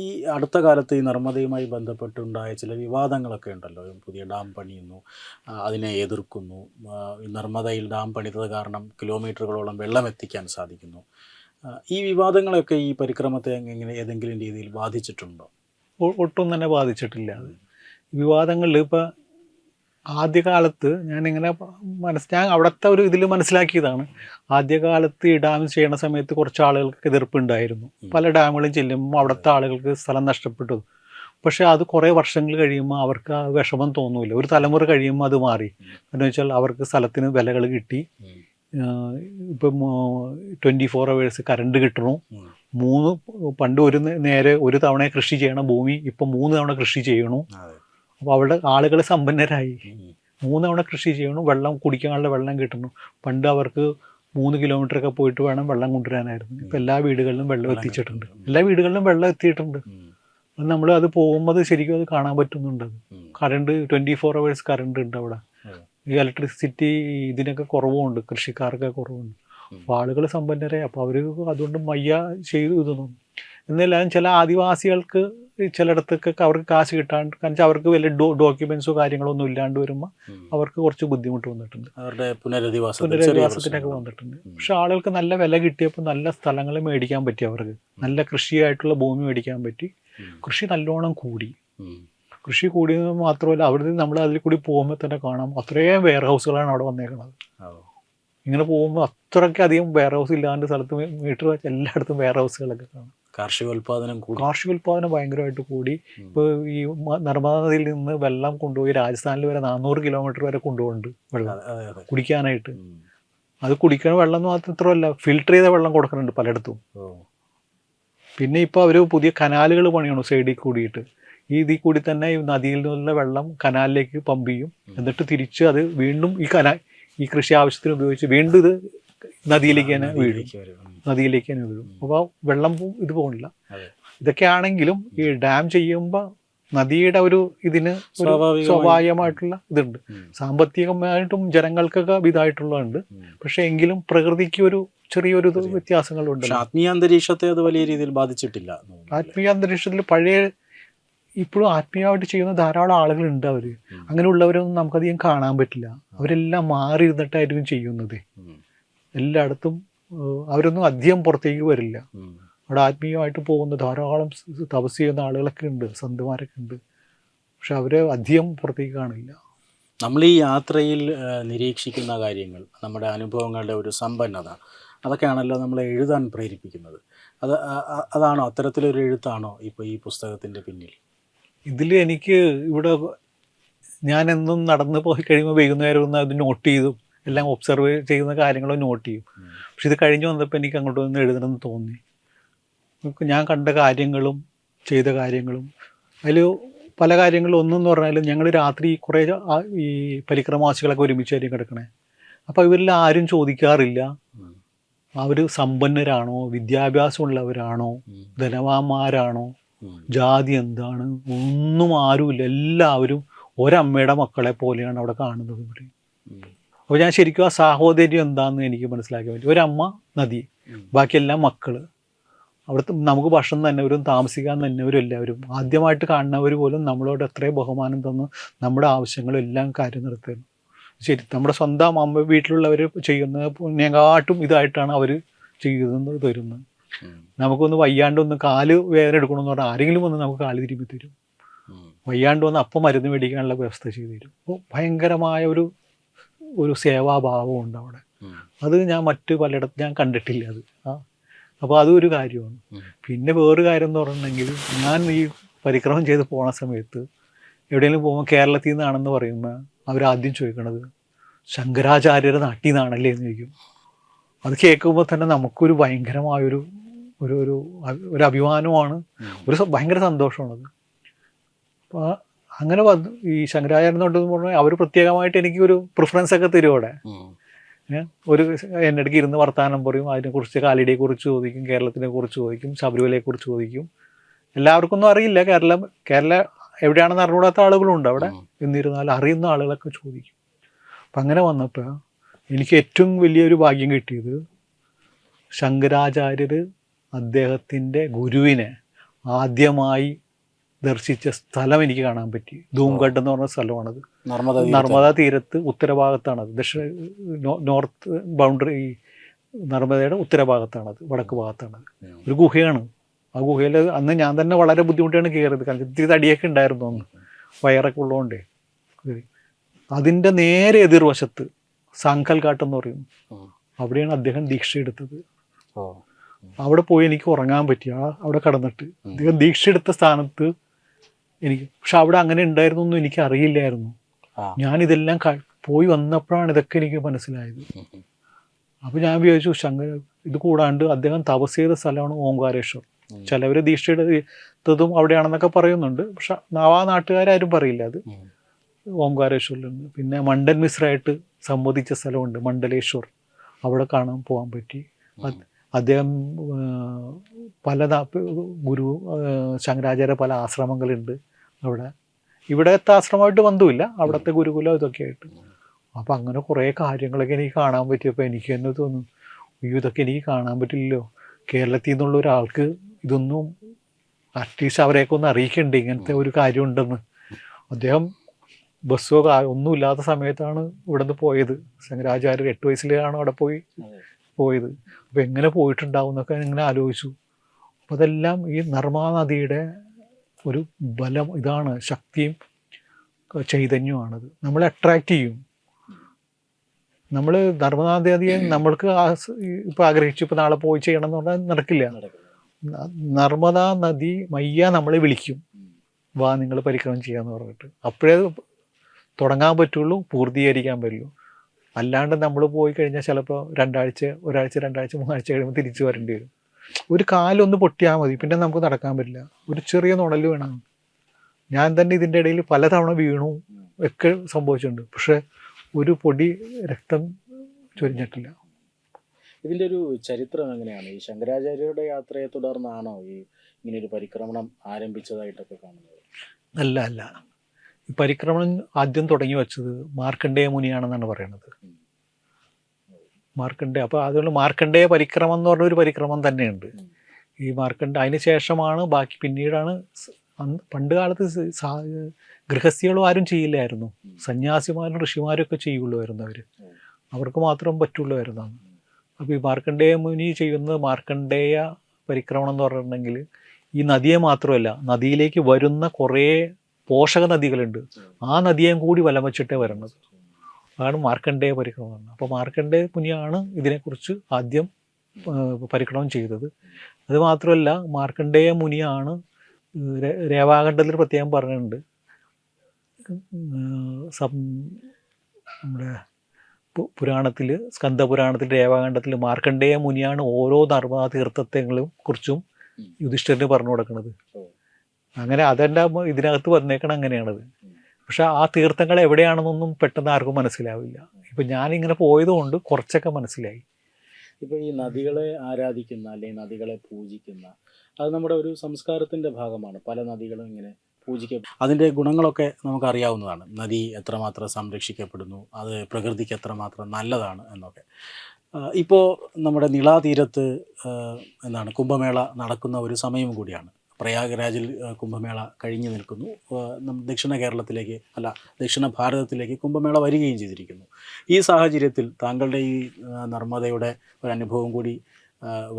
ഈ അടുത്ത കാലത്ത് ഈ നർമ്മദയുമായി ബന്ധപ്പെട്ടുണ്ടായ ചില വിവാദങ്ങളൊക്കെ ഉണ്ടല്ലോ. പുതിയ ഡാം പണിയുന്നു, അതിനെ എതിർക്കുന്നു. ഈ നർമ്മദയിൽ ഡാം പണിതത് കാരണം കിലോമീറ്ററുകളോളം വെള്ളം എത്തിക്കാൻ സാധിക്കുന്നു. ഈ വിവാദങ്ങളൊക്കെ ഈ പരിക്രമത്തെ എങ്ങനെ ഏതെങ്കിലും രീതിയിൽ ബാധിച്ചിട്ടുണ്ടോ? ഒട്ടും തന്നെ ബാധിച്ചിട്ടില്ല. വിവാദങ്ങളിൽ ഇപ്പോൾ ആദ്യകാലത്ത് ഞാനിങ്ങനെ ഞാൻ അവിടുത്തെ ഒരു ഇതിൽ മനസ്സിലാക്കിയതാണ്. ആദ്യകാലത്ത് ഈ ഡാം ചെയ്യണ സമയത്ത് കുറച്ച് ആളുകൾക്ക് എതിർപ്പുണ്ടായിരുന്നു. പല ഡാമുകളും ചെല്ലുമ്പോൾ അവിടുത്തെ ആളുകൾക്ക് സ്ഥലം നഷ്ടപ്പെട്ടു. പക്ഷേ അത് കുറേ വർഷങ്ങൾ കഴിയുമ്പോൾ അവർക്ക് ആ വിഷമം തോന്നൂല. ഒരു തലമുറ കഴിയുമ്പോൾ അത് മാറി. എന്ന് വെച്ചാൽ അവർക്ക് സ്ഥലത്തിന് വിലകൾ കിട്ടി. ഇപ്പം 24 hours കറണ്ട് കിട്ടണു. പണ്ട് ഒരു തവണ കൃഷി ചെയ്യണ ഭൂമി ഇപ്പം 3 തവണ കൃഷി ചെയ്യണു. അപ്പോൾ അവിടെ ആളുകൾ സമ്പന്നരായി. 3 തവണ കൃഷി ചെയ്യണു, വെള്ളം കുടിക്കാനുള്ള വെള്ളം കിട്ടണു. പണ്ട് അവർക്ക് 3 കിലോമീറ്ററൊക്കെ പോയിട്ട് വേണം വെള്ളം കൊണ്ടുവരാനായിരുന്നു. ഇപ്പം എല്ലാ വീടുകളിലും വെള്ളം എത്തിച്ചിട്ടുണ്ട്. എല്ലാ വീടുകളിലും വെള്ളം എത്തിയിട്ടുണ്ട്. നമ്മൾ അത് പോകുമ്പോൾ അത് ശരിക്കും അത് കാണാൻ പറ്റുന്നുണ്ട്. കറണ്ട് 24 hours കറണ്ട് ഉണ്ട് അവിടെ. ഈ ഇലക്ട്രിസിറ്റി ഇതിനൊക്കെ കുറവുണ്ട്, കൃഷിക്കാർക്ക് കുറവുണ്ട്. അപ്പോൾ ആളുകൾ സമ്പന്നരായി. അപ്പോൾ അവർ അതുകൊണ്ട് ചെയ്തു ഇതൊന്നും. എന്നാലും ചില ആദിവാസികൾക്ക് ചിലയിടത്തൊക്കെ അവർക്ക് കാശ് കിട്ടാണ്ട്, കാരണം അവർക്ക് വലിയ ഡോക്യുമെന്റ്സോ കാര്യങ്ങളോ ഒന്നും ഇല്ലാണ്ട് വരുമ്പോൾ അവർക്ക് കുറച്ച് ബുദ്ധിമുട്ട് വന്നിട്ടുണ്ട്. അവരുടെ പുനരധിവാസത്തിനൊക്കെ വന്നിട്ടുണ്ട്. പക്ഷെ ആളുകൾക്ക് നല്ല വില കിട്ടിയപ്പോൾ നല്ല സ്ഥലങ്ങൾ മേടിക്കാൻ പറ്റി. അവർക്ക് നല്ല കൃഷിയായിട്ടുള്ള ഭൂമി മേടിക്കാൻ പറ്റി. കൃഷി നല്ലോണം കൂടി. കൃഷി കൂടിയത് മാത്രമല്ല, അവിടെ നമ്മൾ അതിൽ കൂടി പോകുമ്പോൾ തന്നെ കാണാം അത്രയും വെയർ ഹൗസുകളാണ് അവിടെ വന്നേക്കുന്നത്. ഇങ്ങനെ പോകുമ്പോൾ അത്രയ്ക്ക് അധികം വെയർ ഹൗസ് ഇല്ലാണ്ട് സ്ഥലത്ത് മീറ്റർ വെച്ച് എല്ലായിടത്തും വെയർ ഹൗസുകളൊക്കെ കാണാം. കാർഷികോൽപാദനം ഭയങ്കരമായിട്ട് കൂടി. ഇപ്പോൾ ഈ നർമ്മദാ നദിയിൽ നിന്ന് വെള്ളം കൊണ്ടുപോയി രാജസ്ഥാനിൽ വരെ 400 കിലോമീറ്റർ വരെ കൊണ്ടുപോകുന്നുണ്ട് വെള്ളം കുടിക്കാനായിട്ട്. അത് കുടിക്കണ വെള്ളം മാത്രമല്ല, ഫിൽട്ടർ ചെയ്ത വെള്ളം കൊടുക്കുന്നുണ്ട് പലയിടത്തും. പിന്നെ ഇപ്പോൾ അവർ പുതിയ കനാലുകൾ പണിയണം സൈഡിൽ കൂടിയിട്ട്. ഇതിൽ കൂടി തന്നെ ഈ നദിയിൽ നിന്നുള്ള വെള്ളം കനാലിലേക്ക് പമ്പ് ചെയ്യും. എന്നിട്ട് തിരിച്ച് അത് വീണ്ടും ഈ കൃഷി ആവശ്യത്തിന് ഉപയോഗിച്ച് വീണ്ടും ഇത് നദിയിലേക്ക് തന്നെ വീഴും. അപ്പോൾ വെള്ളം ഇത് പോകണില്ല. ഇതൊക്കെ ആണെങ്കിലും ഈ ഡാം ചെയ്യുമ്പോൾ നദിയുടെ ഒരു ഇതിന് സ്വാഭാവികമായിട്ടുള്ള ഇതുണ്ട്. സാമ്പത്തികമായിട്ടും ജനങ്ങൾക്കൊക്കെ ഇതായിട്ടുള്ളതുണ്ട്. പക്ഷെ എങ്കിലും പ്രകൃതിക്ക് ഒരു ചെറിയൊരു വ്യത്യാസങ്ങളുണ്ട്. ആത്മീയ അന്തരീക്ഷത്തെ അത് വലിയ രീതിയിൽ ബാധിച്ചിട്ടില്ല. ആത്മീയ അന്തരീക്ഷത്തിൽ ഇപ്പോഴും ആത്മീയമായിട്ട് ചെയ്യുന്ന ധാരാളം ആളുകളുണ്ട്. അവർ അങ്ങനെയുള്ളവരൊന്നും നമുക്കധികം കാണാൻ പറ്റില്ല. അവരെല്ലാം മാറി ഇരുന്നിട്ടായിരിക്കും ചെയ്യുന്നത്. എല്ലായിടത്തും അവരൊന്നും അധികം പുറത്തേക്ക് വരില്ല. അവിടെ ആത്മീയമായിട്ട് പോകുന്ന ധാരാളം തപസ് ചെയ്യുന്ന ആളുകളൊക്കെ ഉണ്ട്, സന്തുമാരൊക്കെ ഉണ്ട്. പക്ഷെ അവരെ അധികം പുറത്തേക്ക് കാണില്ല. നമ്മൾ ഈ യാത്രയിൽ നിരീക്ഷിക്കുന്ന കാര്യങ്ങൾ, നമ്മുടെ അനുഭവങ്ങളുടെ ഒരു സമ്പന്നത, അതൊക്കെയാണല്ലോ നമ്മളെ എഴുതാൻ പ്രേരിപ്പിക്കുന്നത്. അതാണോ, അത്തരത്തിലൊരു എഴുത്താണോ ഇപ്പോൾ ഈ പുസ്തകത്തിൻ്റെ പിന്നിൽ? ഇതിൽ എനിക്ക് ഇവിടെ ഞാനെന്നും നടന്നു പോയി കഴിയുമ്പോൾ വൈകുന്നേരം ഒന്ന് അത് നോട്ട് ചെയ്തു എല്ലാം ഒബ്സർവ് ചെയ്യുന്ന കാര്യങ്ങളും നോട്ട് ചെയ്യും. പക്ഷെ ഇത് കഴിഞ്ഞ് വന്നപ്പോൾ എനിക്ക് അങ്ങോട്ട് വന്ന് എഴുതണമെന്ന് തോന്നി. ഞാൻ കണ്ട കാര്യങ്ങളും ചെയ്ത കാര്യങ്ങളും അതിൽ പല കാര്യങ്ങളും ഒന്നെന്ന് പറഞ്ഞാൽ ഞങ്ങൾ രാത്രി കുറേ ഈ പരിക്രമവാസികളൊക്കെ ഒരുമിച്ചായിരിക്കും കിടക്കണേ. അപ്പോൾ ഇവരിൽ ആരും ചോദിക്കാറില്ല അവർ സമ്പന്നരാണോ, വിദ്യാഭ്യാസമുള്ളവരാണോ, ധനവാന്മാരാണോ, ജാതി എന്താണ്, ഒന്നും ആരുമില്ല. എല്ലാവരും ഒരമ്മയുടെ മക്കളെ പോലെയാണ് അവിടെ കാണുന്നത് ഇവിടെ. അപ്പോൾ ഞാൻ ശരിക്കും ആ സാഹോദര്യം എന്താണെന്ന് എനിക്ക് മനസ്സിലാക്കാൻ പറ്റും. ഒരമ്മ, നദി, ബാക്കിയെല്ലാം മക്കൾ. അവിടുത്തെ നമുക്ക് ഭക്ഷണം തന്നവരും താമസിക്കാൻ തന്നവരും എല്ലാവരും ആദ്യമായിട്ട് കാണുന്നവർ പോലും നമ്മളോട് എത്രയും ബഹുമാനം തന്ന് നമ്മുടെ ആവശ്യങ്ങളെല്ലാം കാര്യം നടത്തുന്നു. ശരി, നമ്മുടെ സ്വന്തം അമ്മ വീട്ടിലുള്ളവർ ചെയ്യുന്ന പുണ്യകാട്ടും ഇതായിട്ടാണ് അവർ ചെയ്യുന്നത് തരുന്നത്. നമുക്കൊന്ന് വയ്യാണ്ട് ഒന്ന് കാല് വേദന എടുക്കണമെന്ന് പറഞ്ഞാൽ ആരെങ്കിലും വന്ന് നമുക്ക് കാല് തിരുമ്പി തരും. വയ്യാണ്ട് വന്ന് അപ്പം മരുന്ന് മേടിക്കാനുള്ള വ്യവസ്ഥ ചെയ്തു തരും. അപ്പോൾ ഭയങ്കരമായ ഒരു സേവാഭാവം ഉണ്ട് അവിടെ. അത് ഞാൻ മറ്റ് പലയിടത്തും ഞാൻ കണ്ടിട്ടില്ല അത്. അപ്പോൾ അതും ഒരു കാര്യമാണ്. പിന്നെ വേറൊരു കാര്യം എന്ന് പറഞ്ഞിട്ടുണ്ടെങ്കിൽ ഞാൻ ഈ പരിക്രമം ചെയ്ത് പോണ സമയത്ത് എവിടെയെങ്കിലും പോകുമ്പോൾ കേരളത്തിൽ നിന്നാണെന്ന് പറയുമ്പോൾ അവരാദ്യം ചോദിക്കണത് ശങ്കരാചാര്യരുടെ നാട്ടിൽ നിന്നാണല്ലേ എന്ന് ചോദിക്കും. അത് കേൾക്കുമ്പോൾ തന്നെ നമുക്കൊരു ഭയങ്കരമായൊരു ഒരു ഒരു ഒരു അഭിമാനമാണ്, ഭയങ്കര സന്തോഷമാണത്. അപ്പോൾ അങ്ങനെ വന്നു ഈ ശങ്കരാചാര്യൻ എന്നുണ്ടെന്ന് പറഞ്ഞാൽ അവർ പ്രത്യേകമായിട്ട് എനിക്കൊരു പ്രിഫറൻസ് ഒക്കെ തരും അവിടെ. ഒരു എൻ്റെ അടുക്ക് ഇരുന്ന് വർത്തമാനം പറയും, അതിനെക്കുറിച്ച് കാലടിയെക്കുറിച്ച് ചോദിക്കും, കേരളത്തിനെ കുറിച്ച് ചോദിക്കും, ശബരിമലയെക്കുറിച്ച് ചോദിക്കും. എല്ലാവർക്കും ഒന്നും അറിയില്ല, കേരള എവിടെയാണെന്ന് അറിഞ്ഞൂടാത്ത ആളുകളുണ്ട് അവിടെ. എന്നിരുന്നാലും അറിയുന്ന ആളുകളൊക്കെ ചോദിക്കും. അപ്പം അങ്ങനെ വന്നപ്പോൾ എനിക്ക് ഏറ്റവും വലിയൊരു ഭാഗ്യം കിട്ടിയത് ശങ്കരാചാര്യർ അദ്ദേഹത്തിൻ്റെ ഗുരുവിനെ ആദ്യമായി ദർശിച്ച സ്ഥലം എനിക്ക് കാണാൻ പറ്റി. ധൂംഗഡ് എന്ന് പറഞ്ഞ സ്ഥലമാണത്. നർമ്മദ തീരത്ത് ഉത്തരഭാഗത്താണത്. നോർത്ത് ബൗണ്ടറി നർമ്മദയുടെ ഉത്തരഭാഗത്താണത്, വടക്ക് ഭാഗത്താണത്. ഒരു ഗുഹയാണ്. ആ ഗുഹയിൽ അന്ന് ഞാൻ തന്നെ വളരെ ബുദ്ധിമുട്ടാണ് കയറിയത്. കാരണം ഇത്തിരി തടിയൊക്കെ ഉണ്ടായിരുന്നു അന്ന്, വയറൊക്കെ ഉള്ളതുകൊണ്ടേ. അതിൻ്റെ നേരെ എതിർവശത്ത് സാങ്കൽ ഘാട്ട് എന്ന് പറയും, അവിടെയാണ് അദ്ദേഹം ദീക്ഷ എടുത്തത്. അവിടെ പോയി എനിക്ക് ഉറങ്ങാൻ പറ്റി. അവിടെ കടന്നിട്ട് അദ്ദേഹം ദീക്ഷ എടുത്ത സ്ഥാനത്ത് എനിക്ക്, പക്ഷെ അവിടെ അങ്ങനെ ഉണ്ടായിരുന്നു ഒന്നും എനിക്ക് അറിയില്ലായിരുന്നു. ഞാനിതെല്ലാം പോയി വന്നപ്പോഴാണ് ഇതൊക്കെ എനിക്ക് മനസ്സിലായത്. അപ്പോൾ ഞാൻ വിചാരിച്ചു ഇത് കൂടാണ്ട് അദ്ദേഹം തപസ് ചെയ്ത സ്ഥലമാണ് ഓംകാരേശ്വർ. ചിലവർ ദീക്ഷ എടുത്തതും അവിടെയാണെന്നൊക്കെ പറയുന്നുണ്ട്, പക്ഷെ ആ നാട്ടുകാരും പറയില്ല അത് ഓംകാരേശ്വറിലുണ്ട്. പിന്നെ മണ്ഡൻ മിശ്രയായിട്ട് സംവദിച്ച സ്ഥലമുണ്ട് മണ്ഡലേശ്വർ, അവിടെ കാണാൻ പോകാൻ പറ്റി. അദ്ദേഹം ഗുരു ശങ്കരാചാര്യ പല ആശ്രമങ്ങളുണ്ട് അവിടെ. ഇവിടത്തെ ആശ്രമമായിട്ട് ബന്ധമില്ല, അവിടുത്തെ ഗുരുകുലം ഇതൊക്കെ ആയിട്ട്. അപ്പം അങ്ങനെ കുറേ കാര്യങ്ങളൊക്കെ എനിക്ക് കാണാൻ പറ്റിയപ്പോൾ എനിക്ക് തന്നെ തോന്നുന്നു, അയ്യോ ഇതൊക്കെ എനിക്ക് കാണാൻ പറ്റില്ലല്ലോ. കേരളത്തിൽ നിന്നുള്ള ഒരാൾക്ക് ഇതൊന്നും അറ്റ്ലീസ്റ്റ് അവരെയൊക്കെ ഒന്ന് അറിയിക്കണ്ടേ ഇങ്ങനത്തെ ഒരു കാര്യം ഉണ്ടെന്ന്. അദ്ദേഹം ബസ്സോ ഒന്നുമില്ലാത്ത സമയത്താണ് ഇവിടെ നിന്ന് പോയത്. ശങ്കരാചാര്യർ 8 വയസ്സിലാണ് അവിടെ പോയത്. അപ്പോൾ എങ്ങനെ പോയിട്ടുണ്ടാവും എന്നൊക്കെ ഇങ്ങനെ ആലോചിച്ചു. അപ്പോൾ അതെല്ലാം ഈ നർമ്മദാ നദിയുടെ ഒരു ബലം, ഇതാണ് ശക്തിയും ചൈതന്യമാണത്. നമ്മളെ അട്രാക്റ്റ് ചെയ്യും. നമ്മൾ നർമ്മദാ നദിയെ നമ്മൾക്ക് ഇപ്പോൾ ആഗ്രഹിച്ചു ഇപ്പോൾ നാളെ പോയി ചെയ്യണം എന്ന് പറഞ്ഞാൽ നടക്കില്ല. നർമ്മദാ നദി മയ്യ നമ്മളെ വിളിക്കും, വാ നിങ്ങൾ പരിക്രമം ചെയ്യാന്ന് പറഞ്ഞിട്ട്. അപ്പോഴേ തുടങ്ങാൻ പറ്റുള്ളൂ, പൂർത്തീകരിക്കാൻ പറ്റുള്ളൂ. അല്ലാണ്ട് നമ്മൾ പോയി കഴിഞ്ഞാൽ ചിലപ്പോൾ ഒരാഴ്ച 3 ആഴ്ച കഴിയുമ്പോൾ തിരിച്ചു വരേണ്ടി വരും. ഒരു കാലൊന്ന് പൊട്ടിയാൽ മതി, പിന്നെ നമുക്ക് നടക്കാൻ പറ്റില്ല. ഒരു ചെറിയ നുണൽ വേണം. ഞാൻ തന്നെ ഇതിൻ്റെ ഇടയിൽ പലതവണ വീണു ഒക്കെ സംഭവിച്ചിട്ടുണ്ട്, പക്ഷെ ഒരു പൊടി രക്തം ചൊരിഞ്ഞിട്ടില്ല. ഇതിൻ്റെ ഒരു ചരിത്രം എങ്ങനെയാണ്? ഈ ശങ്കരാചാര്യരുടെ യാത്രയെ തുടർന്നാണോ ഈ ഇങ്ങനെയൊരു പരിക്രമണം ആരംഭിച്ചതായിട്ടൊക്കെ കാണുന്നത്? അല്ല, ഈ പരിക്രമണം ആദ്യം തുടങ്ങി വെച്ചത് മാർക്കണ്ഡേയ മുനിയാണെന്നാണ് പറയുന്നത്. അപ്പോൾ അതുകൊണ്ട് മാർക്കണ്ഡേയ പരിക്രമം എന്ന് പറഞ്ഞൊരു പരിക്രമം തന്നെയുണ്ട്. ഈ അതിന് ശേഷമാണ് ബാക്കി, പിന്നീടാണ്. പണ്ട് കാലത്ത് ഗൃഹസ്ഥികളും ആരും ചെയ്യില്ലായിരുന്നു, സന്യാസിമാരും ഋഷിമാരും ഒക്കെ ചെയ്യുള്ളൂമായിരുന്നു. അവർക്ക് മാത്രം പറ്റുള്ളൂമായിരുന്നു. അപ്പോൾ ഈ മാർക്കണ്ഡേയ മുനി ചെയ്യുന്നത് മാർക്കണ്ഡേയ പരിക്രമണം എന്ന് പറഞ്ഞിട്ടുണ്ടെങ്കിൽ ഈ നദിയെ മാത്രമല്ല, നദിയിലേക്ക് വരുന്ന കുറേ പോഷക നദികളുണ്ട്, ആ നദിയേയും കൂടി വലം വെച്ചിട്ടേ വരണത്. അതാണ് മാർക്കണ്ഡേയ പരിക്രമണം. അപ്പോൾ മാർക്കണ്ഡേയ മുനിയാണ് ഇതിനെക്കുറിച്ച് ആദ്യം പരിക്രമണം ചെയ്തത്. അത് മാത്രമല്ല, മാർക്കണ്ഡേയ മുനിയാണ് രേവാഖണ്ഡത്തിൽ പ്രത്യേകം പറഞ്ഞിട്ടുണ്ട്, നമ്മുടെ പുരാണത്തിൽ സ്കന്ദപുരാണത്തിൽ രേവാഖണ്ഡത്തിൽ മാർക്കണ്ഡേയ മുനിയാണ് ഓരോ നർമ്മദാ തീർത്ഥത്തെയും കുറിച്ചും യുധിഷ്ഠിരന് പറഞ്ഞു കൊടുക്കുന്നത്. അങ്ങനെ അതെൻ്റെ ഇതിനകത്ത് വന്നേക്കണം അങ്ങനെയാണത്. പക്ഷെ ആ തീർത്ഥങ്ങൾ എവിടെയാണെന്നൊന്നും പെട്ടെന്ന് ആർക്കും മനസ്സിലാവില്ല. ഇപ്പം ഞാനിങ്ങനെ പോയതുകൊണ്ട് കുറച്ചൊക്കെ മനസ്സിലായി. ഇപ്പോൾ ഈ നദികളെ ആരാധിക്കുന്ന അല്ലെങ്കിൽ നദികളെ പൂജിക്കുന്ന അത് നമ്മുടെ ഒരു സംസ്കാരത്തിൻ്റെ ഭാഗമാണ്. പല നദികളും ഇങ്ങനെ പൂജിക്കപ്പെടും. അതിൻ്റെ ഗുണങ്ങളൊക്കെ നമുക്കറിയാവുന്നതാണ്. നദി എത്രമാത്രം സംരക്ഷിക്കപ്പെടുന്നു, അത് പ്രകൃതിക്ക് എത്രമാത്രം നല്ലതാണ് എന്നൊക്കെ. ഇപ്പോൾ നമ്മുടെ നിളാതീരത്ത് എന്താണ് കുംഭമേള നടക്കുന്ന ഒരു സമയം കൂടിയാണ്. പ്രയാഗ്രാജിൽ കുംഭമേള കഴിഞ്ഞു നിൽക്കുന്നു. ദക്ഷിണ കേരളത്തിലേക്ക് അല്ല ദക്ഷിണ ഭാരതത്തിലേക്ക് കുംഭമേള വരികയും ചെയ്തിരിക്കുന്നു. ഈ സാഹചര്യത്തിൽ താങ്കളുടെ ഈ നർമ്മദയുടെ ഒരു അനുഭവം കൂടി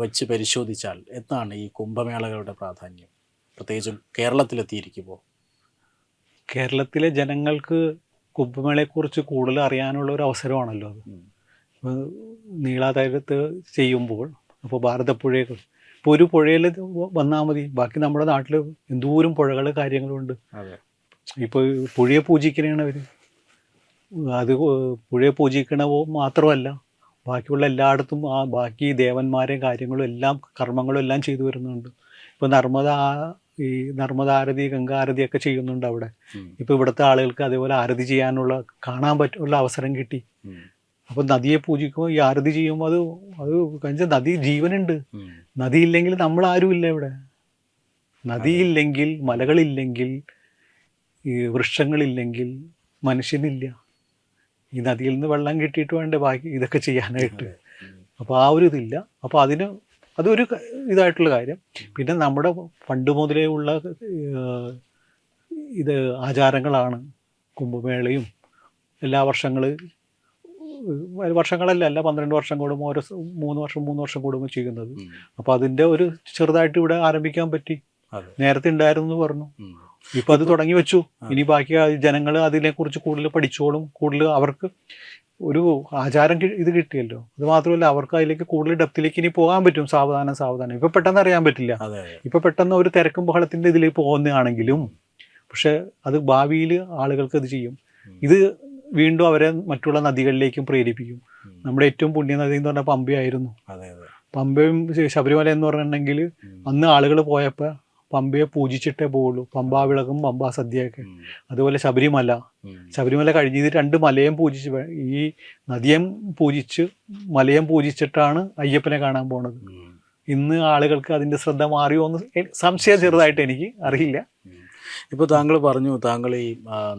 വെച്ച് പരിശോധിച്ചാൽ എന്താണ് ഈ കുംഭമേളകളുടെ പ്രാധാന്യം, പ്രത്യേകിച്ചും കേരളത്തിലെത്തിയിരിക്കുമ്പോൾ? കേരളത്തിലെ ജനങ്ങൾക്ക് കുംഭമേളയെക്കുറിച്ച് കൂടുതൽ അറിയാനുള്ള ഒരു അവസരമാണല്ലോ അത്. നീളാതീരത്ത് ചെയ്യുമ്പോൾ അപ്പോൾ ഭാരതപ്പുഴയൊക്കെ ഇപ്പോൾ ഒരു പുഴയിൽ വന്നാൽ മതി, ബാക്കി നമ്മുടെ നാട്ടിൽ എന്തോരം പുഴകൾ കാര്യങ്ങളുണ്ട്. ഇപ്പോൾ പുഴയെ പൂജിക്കണതാണ് അവർ. അത് പുഴയെ പൂജിക്കണ മാത്രമല്ല ബാക്കിയുള്ള എല്ലായിടത്തും ആ ബാക്കി ദേവന്മാരെയും കാര്യങ്ങളും എല്ലാം കർമ്മങ്ങളും എല്ലാം ചെയ്തു വരുന്നുണ്ട്. ഇപ്പോൾ ഈ നർമ്മദാരതി ഗംഗാരതിയൊക്കെ ചെയ്യുന്നുണ്ട് അവിടെ. ഇപ്പോൾ ഇവിടുത്തെ ആളുകൾക്ക് അതേപോലെ ആരതി ചെയ്യാനുള്ള കാണാൻ പറ്റുള്ള അവസരം കിട്ടി. അപ്പോൾ നദിയെ പൂജിക്കുമ്പോൾ ഈ ആരതി ചെയ്യുമ്പോൾ അത് കഴിഞ്ഞാൽ നദി ജീവനുണ്ട്. നദിയില്ലെങ്കിൽ നമ്മൾ ആരും ഇല്ല ഇവിടെ. നദിയില്ലെങ്കിൽ, മലകളില്ലെങ്കിൽ, ഈ വൃക്ഷങ്ങളില്ലെങ്കിൽ മനുഷ്യനില്ല. ഈ നദിയിൽ നിന്ന് വെള്ളം കിട്ടിയിട്ട് വേണ്ടേ ബാക്കി ഇതൊക്കെ ചെയ്യാനായിട്ട്. അപ്പോൾ ആ ഒരു ഇതില്ല. അപ്പോൾ അതൊരു ഇതായിട്ടുള്ള കാര്യം. പിന്നെ നമ്മുടെ പണ്ട് മുതലേ ഉള്ള ഇത് ആചാരങ്ങളാണ് കുംഭമേളയും. എല്ലാ വർഷങ്ങളല്ല 12 വർഷം കൂടുമ്പോൾ 3 വർഷം കൂടുമ്പോൾ ചെയ്യുന്നത്. അപ്പോൾ അതിൻ്റെ ഒരു ചെറുതായിട്ട് ഇവിടെ ആരംഭിക്കാൻ പറ്റി. നേരത്തെ ഉണ്ടായിരുന്നു എന്ന് പറഞ്ഞു, ഇപ്പം അത് തുടങ്ങി വെച്ചു. ഇനി ബാക്കി ജനങ്ങൾ അതിനെക്കുറിച്ച് കൂടുതൽ പഠിച്ചോളും. കൂടുതൽ അവർക്ക് ഒരു ആചാരം ഇത് കിട്ടിയല്ലോ. അത് മാത്രമല്ല അവർക്ക് അതിലേക്ക് കൂടുതൽ ഡെപ്തിലേക്ക് ഇനി പോകാൻ പറ്റും. സാവധാനം ഇപ്പം പെട്ടെന്ന് അറിയാൻ പറ്റില്ല. ഇപ്പം പെട്ടെന്ന് ഒരു തിരക്കും ബഹളത്തിൻ്റെ ഇതിലേക്ക് പോകുന്നതാണെങ്കിലും പക്ഷെ അത് ഭാവിയിൽ ആളുകൾക്ക് അത് ചെയ്യും. ഇത് വീണ്ടും അവരെ മറ്റുള്ള നദികളിലേക്കും പ്രേരിപ്പിക്കും. നമ്മുടെ ഏറ്റവും പുണ്യനദി എന്ന് പറഞ്ഞാൽ പമ്പയായിരുന്നു. പമ്പയും ശബരിമല എന്ന് പറഞ്ഞിട്ടുണ്ടെങ്കിൽ അന്ന് ആളുകൾ പോയപ്പോൾ പമ്പയെ പൂജിച്ചിട്ടേ പോവുള്ളൂ. പമ്പാ വിളക്കും പമ്പാ സദ്യയൊക്കെ. അതുപോലെ ശബരിമല കഴിഞ്ഞ് ഇത് 2 മലയും പൂജിച്ച്, ഈ നദിയും പൂജിച്ച് മലയും പൂജിച്ചിട്ടാണ് അയ്യപ്പനെ കാണാൻ പോണത്. ഇന്ന് ആളുകൾക്ക് അതിൻ്റെ ശ്രദ്ധ മാറിയോ എന്ന് സംശയം ചെറുതായിട്ട് എനിക്ക് അറിയില്ല. ഇപ്പോൾ താങ്കൾ പറഞ്ഞു, താങ്കൾ ഈ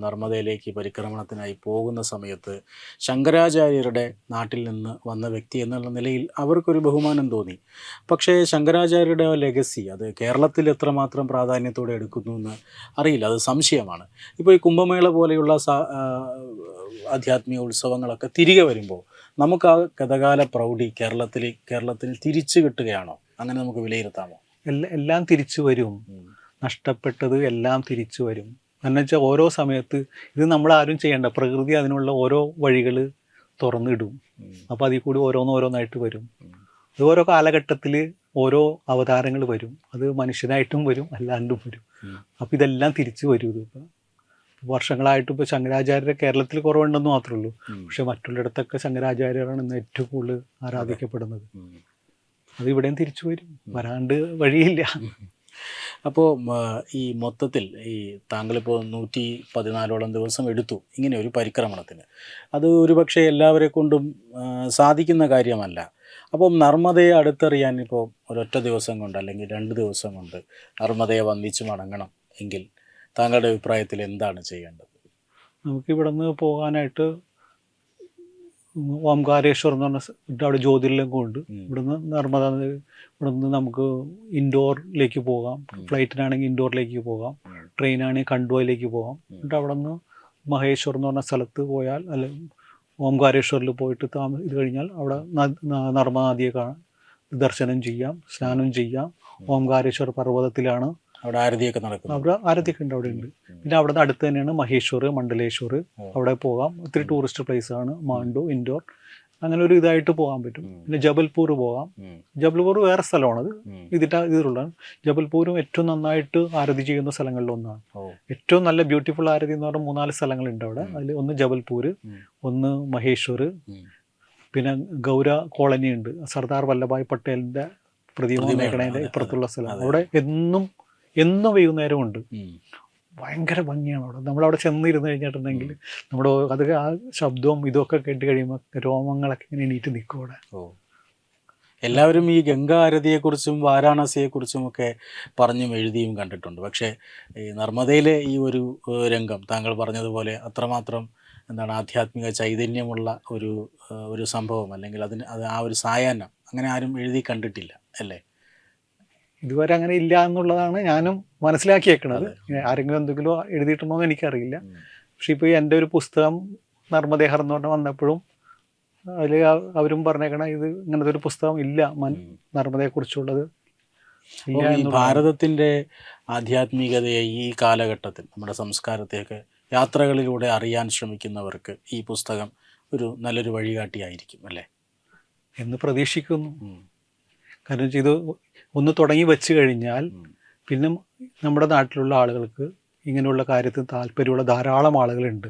നർമ്മദയിലേക്ക് പരിക്രമണത്തിനായി പോകുന്ന സമയത്ത് ശങ്കരാചാര്യരുടെ നാട്ടിൽ നിന്ന് വന്ന വ്യക്തി എന്നുള്ള നിലയിൽ അവർക്കൊരു ബഹുമാനം തോന്നി. പക്ഷേ ശങ്കരാചാര്യരുടെ ലെഗസി അത് കേരളത്തിൽ എത്രമാത്രം പ്രാധാന്യത്തോടെ എടുക്കുന്നു എന്ന് അറിയില്ല, അത് സംശയമാണ്. ഇപ്പോൾ ഈ കുംഭമേള പോലെയുള്ള ആധ്യാത്മിക ഉത്സവങ്ങളൊക്കെ തിരികെ വരുമ്പോൾ നമുക്ക് ആ ഗതകാല പ്രൗഢി കേരളത്തിൽ തിരിച്ചു കിട്ടുകയാണോ? അങ്ങനെ നമുക്ക് വിലയിരുത്താമോ? എല്ലാം തിരിച്ചു വരും. നഷ്ടപ്പെട്ടത് എല്ലാം തിരിച്ചു വരും. എന്ന് വെച്ചാൽ ഓരോ സമയത്ത് ഇത് നമ്മളാരും ചെയ്യേണ്ട, പ്രകൃതി അതിനുള്ള ഓരോ വഴികൾ തുറന്നിടും. അപ്പോൾ അതിൽ കൂടി ഓരോന്നായിട്ട് വരും. അത് ഓരോ കാലഘട്ടത്തിൽ ഓരോ അവതാരങ്ങൾ വരും. അത് മനുഷ്യനായിട്ടും വരും, അല്ലാണ്ടും വരും. അപ്പോൾ ഇതെല്ലാം തിരിച്ചു വരും. ഇതിപ്പോൾ വർഷങ്ങളായിട്ട് ഇപ്പോൾ ശങ്കരാചാര്യരെ കേരളത്തിൽ കുറവുണ്ടെന്ന് മാത്രമേ ഉള്ളൂ. പക്ഷെ മറ്റുള്ളിടത്തൊക്കെ ശങ്കരാചാര്യരാണ് ഇന്ന് ഏറ്റവും കൂടുതൽ ആരാധിക്കപ്പെടുന്നത്. അത് ഇവിടെയും തിരിച്ചു വരും, വരാണ്ട് വഴിയില്ല. അപ്പോൾ ഈ മൊത്തത്തിൽ ഈ താങ്കളിപ്പോൾ 114ഓളം ദിവസം എടുത്തു ഇങ്ങനെ ഒരു പരിക്രമണത്തിന്. അത് ഒരുപക്ഷെ എല്ലാവരെ കൊണ്ടും സാധിക്കുന്ന കാര്യമല്ല. അപ്പം നർമ്മദയെ അടുത്തറിയാൻ ഇപ്പോൾ ഒരൊറ്റ ദിവസം കൊണ്ട് അല്ലെങ്കിൽ 2 ദിവസം കൊണ്ട് നർമ്മദയെ വന്ദിച്ച് മടങ്ങണം എങ്കിൽ താങ്കളുടെ അഭിപ്രായത്തിൽ എന്താണ് ചെയ്യേണ്ടത്? നമുക്കിവിടെ നിന്ന് പോകാനായിട്ട് ഓംകാരേശ്വർ എന്ന് പറഞ്ഞ അവിടെ ജ്യോതിർലിംഗം ഉണ്ട്. ഇവിടുന്ന് ഇവിടുന്ന് നമുക്ക് ഇൻഡോറിലേക്ക് പോകാം. ഫ്ലൈറ്റിനാണെങ്കിൽ ഇൻഡോറിലേക്ക് പോകാം, ട്രെയിനാണെങ്കിൽ കണ്ട്വയിലേക്ക് പോകാം. എന്നിട്ട് അവിടെ നിന്ന് മഹേശ്വർ എന്ന് പറഞ്ഞ സ്ഥലത്ത് പോയാൽ അല്ലെങ്കിൽ ഓംകാരേശ്വറിൽ പോയിട്ട് ഇത് കഴിഞ്ഞാൽ അവിടെ നർമ്മദ നദിയെ ദർശനം ചെയ്യാം, സ്നാനം ചെയ്യാം. ഓംകാരേശ്വർ പർവ്വതത്തിലാണ് അവിടെ ആരതിയൊക്കെ നടക്കുന്നത്. അവിടെ ആരതിയൊക്കെ ഉണ്ട്, അവിടെ ഉണ്ട്. പിന്നെ അവിടെ നിന്ന് അടുത്ത് തന്നെയാണ് മഹേശ്വർ, മണ്ഡലേശ്വർ. അവിടെ പോകാം. ഒത്തിരി ടൂറിസ്റ്റ് പ്ലേസ് ആണ്. മാണ്ടു, ഇൻഡോർ, അങ്ങനെ ഒരു ഇതായിട്ട് പോകാൻ പറ്റും. പിന്നെ ജബൽപൂർ പോകാം. ജബൽപൂർ വേറെ സ്ഥലമാണത്, ഇതിലുള്ളതാണ്. ജബൽപൂരും ഏറ്റവും നന്നായിട്ട് ആരതി ചെയ്യുന്ന സ്ഥലങ്ങളിലൊന്നാണ്. ഏറ്റവും നല്ല ബ്യൂട്ടിഫുൾ ആരതി എന്ന് പറഞ്ഞാൽ 3-4 സ്ഥലങ്ങളുണ്ട് അവിടെ. അതിൽ ഒന്ന് ജബൽപൂർ, ഒന്ന് മഹേശ്വർ, പിന്നെ ഗൗര കോളനി ഉണ്ട്, സർദാർ വല്ലഭായ് പട്ടേലിന്റെ പ്രതിമ മേഖലയുടെ ഇപ്പുറത്തുള്ള സ്ഥലം. അവിടെ എന്നും വൈകുന്നേരം ഉണ്ട്. ഭയങ്കര ഭംഗിയാണ് അവിടെ. നമ്മളവിടെ ചെന്നിരുന്ന് കഴിഞ്ഞിട്ടുണ്ടെങ്കിൽ നമ്മുടെ അത് ആ ശബ്ദവും ഇതൊക്കെ കേട്ട് കഴിയുമ്പോൾ രോമങ്ങളൊക്കെ ഇങ്ങനെ എണീറ്റ് നിൽക്കും അവിടെ. എല്ലാവരും ഈ ഗംഗാ ആരതിയെക്കുറിച്ചും വാരാണസിയെക്കുറിച്ചും ഒക്കെ പറഞ്ഞും എഴുതിയും കണ്ടിട്ടുണ്ട്. പക്ഷേ ഈ നർമ്മദയിലെ ഈ ഒരു രംഗം താങ്കൾ പറഞ്ഞതുപോലെ അത്രമാത്രം എന്താണ് ആധ്യാത്മിക ചൈതന്യമുള്ള ഒരു സംഭവം, അല്ലെങ്കിൽ അത് ആ ഒരു സായാഹ്നം അങ്ങനെ ആരും എഴുതി കണ്ടിട്ടില്ല അല്ലേ? ഇതുവരെ അങ്ങനെ ഇല്ല എന്നുള്ളതാണ് ഞാനും മനസ്സിലാക്കിയേക്കണത്. ആരെങ്കിലും എന്തെങ്കിലും എഴുതിയിട്ടുണ്ടോ എന്ന് എനിക്കറിയില്ല. പക്ഷെ ഇപ്പോൾ എൻ്റെ ഒരു പുസ്തകം നർമ്മദേഹർ എന്ന് പറഞ്ഞാൽ വന്നപ്പോഴും അതിൽ അവരും പറഞ്ഞേക്കണ ഇത് ഇങ്ങനത്തെ ഒരു പുസ്തകം ഇല്ല നർമ്മദയെക്കുറിച്ചുള്ളത്. ഈ ഭാരതത്തിൻ്റെ ആധ്യാത്മികതയെ ഈ കാലഘട്ടത്തിൽ നമ്മുടെ സംസ്കാരത്തെയൊക്കെ യാത്രകളിലൂടെ അറിയാൻ ശ്രമിക്കുന്നവർക്ക് ഈ പുസ്തകം നല്ലൊരു വഴികാട്ടിയായിരിക്കും അല്ലേ എന്ന് പ്രതീക്ഷിക്കുന്നു. കാരണം ഇത് ഒന്ന് തുടങ്ങി വെച്ച് കഴിഞ്ഞാൽ പിന്നെ നമ്മുടെ നാട്ടിലുള്ള ആളുകൾക്ക് ഇങ്ങനെയുള്ള കാര്യത്തിൽ താല്പര്യമുള്ള ധാരാളം ആളുകളുണ്ട്.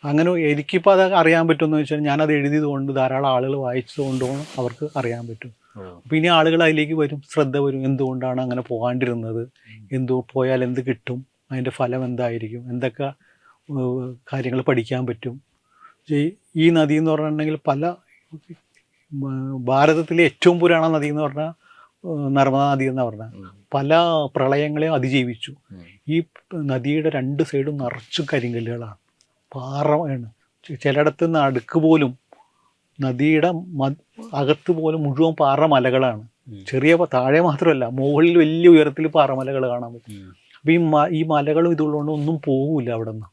അങ്ങനെ എനിക്കിപ്പോൾ അത് അറിയാൻ പറ്റുമെന്ന് വെച്ചാൽ ഞാനത് എഴുതിയതുകൊണ്ട് ധാരാളം ആളുകൾ വായിച്ചതുകൊണ്ടോ അവർക്ക് അറിയാൻ പറ്റും. അപ്പോൾ ഇനി ആളുകൾ അതിലേക്ക് വരും, ശ്രദ്ധ വരും. എന്തുകൊണ്ടാണ് അങ്ങനെ പോകാണ്ടിരുന്നത്, പോയാൽ എന്ത് കിട്ടും, അതിൻ്റെ ഫലം എന്തായിരിക്കും, എന്തൊക്കെ കാര്യങ്ങൾ പഠിക്കാൻ പറ്റും. ഈ നദി എന്ന് പറഞ്ഞിട്ടുണ്ടെങ്കിൽ ഭാരതത്തിലെ ഏറ്റവും പുരാണ നദി എന്ന് പറഞ്ഞാൽ നർമ്മദാ നദി എന്ന് പറഞ്ഞാൽ പല പ്രളയങ്ങളെയും അതിജീവിച്ചു. ഈ നദിയുടെ 2 സൈഡും നിറച്ചും കരിങ്കല്ലുകളാണ്, പാറയാണ്. ചിലയിടത്ത് നടുക്ക് പോലും നദിയുടെ അകത്ത് പോലും മുഴുവൻ പാറമലകളാണ്. ചെറിയ താഴെ മാത്രമല്ല, മുകളിൽ വലിയ ഉയരത്തിൽ പാറമലകൾ കാണാൻ പറ്റും. അപ്പം ഈ മലകളും ഇതുള്ളതുകൊണ്ട് ഒന്നും പോകില്ല അവിടെ നിന്ന്.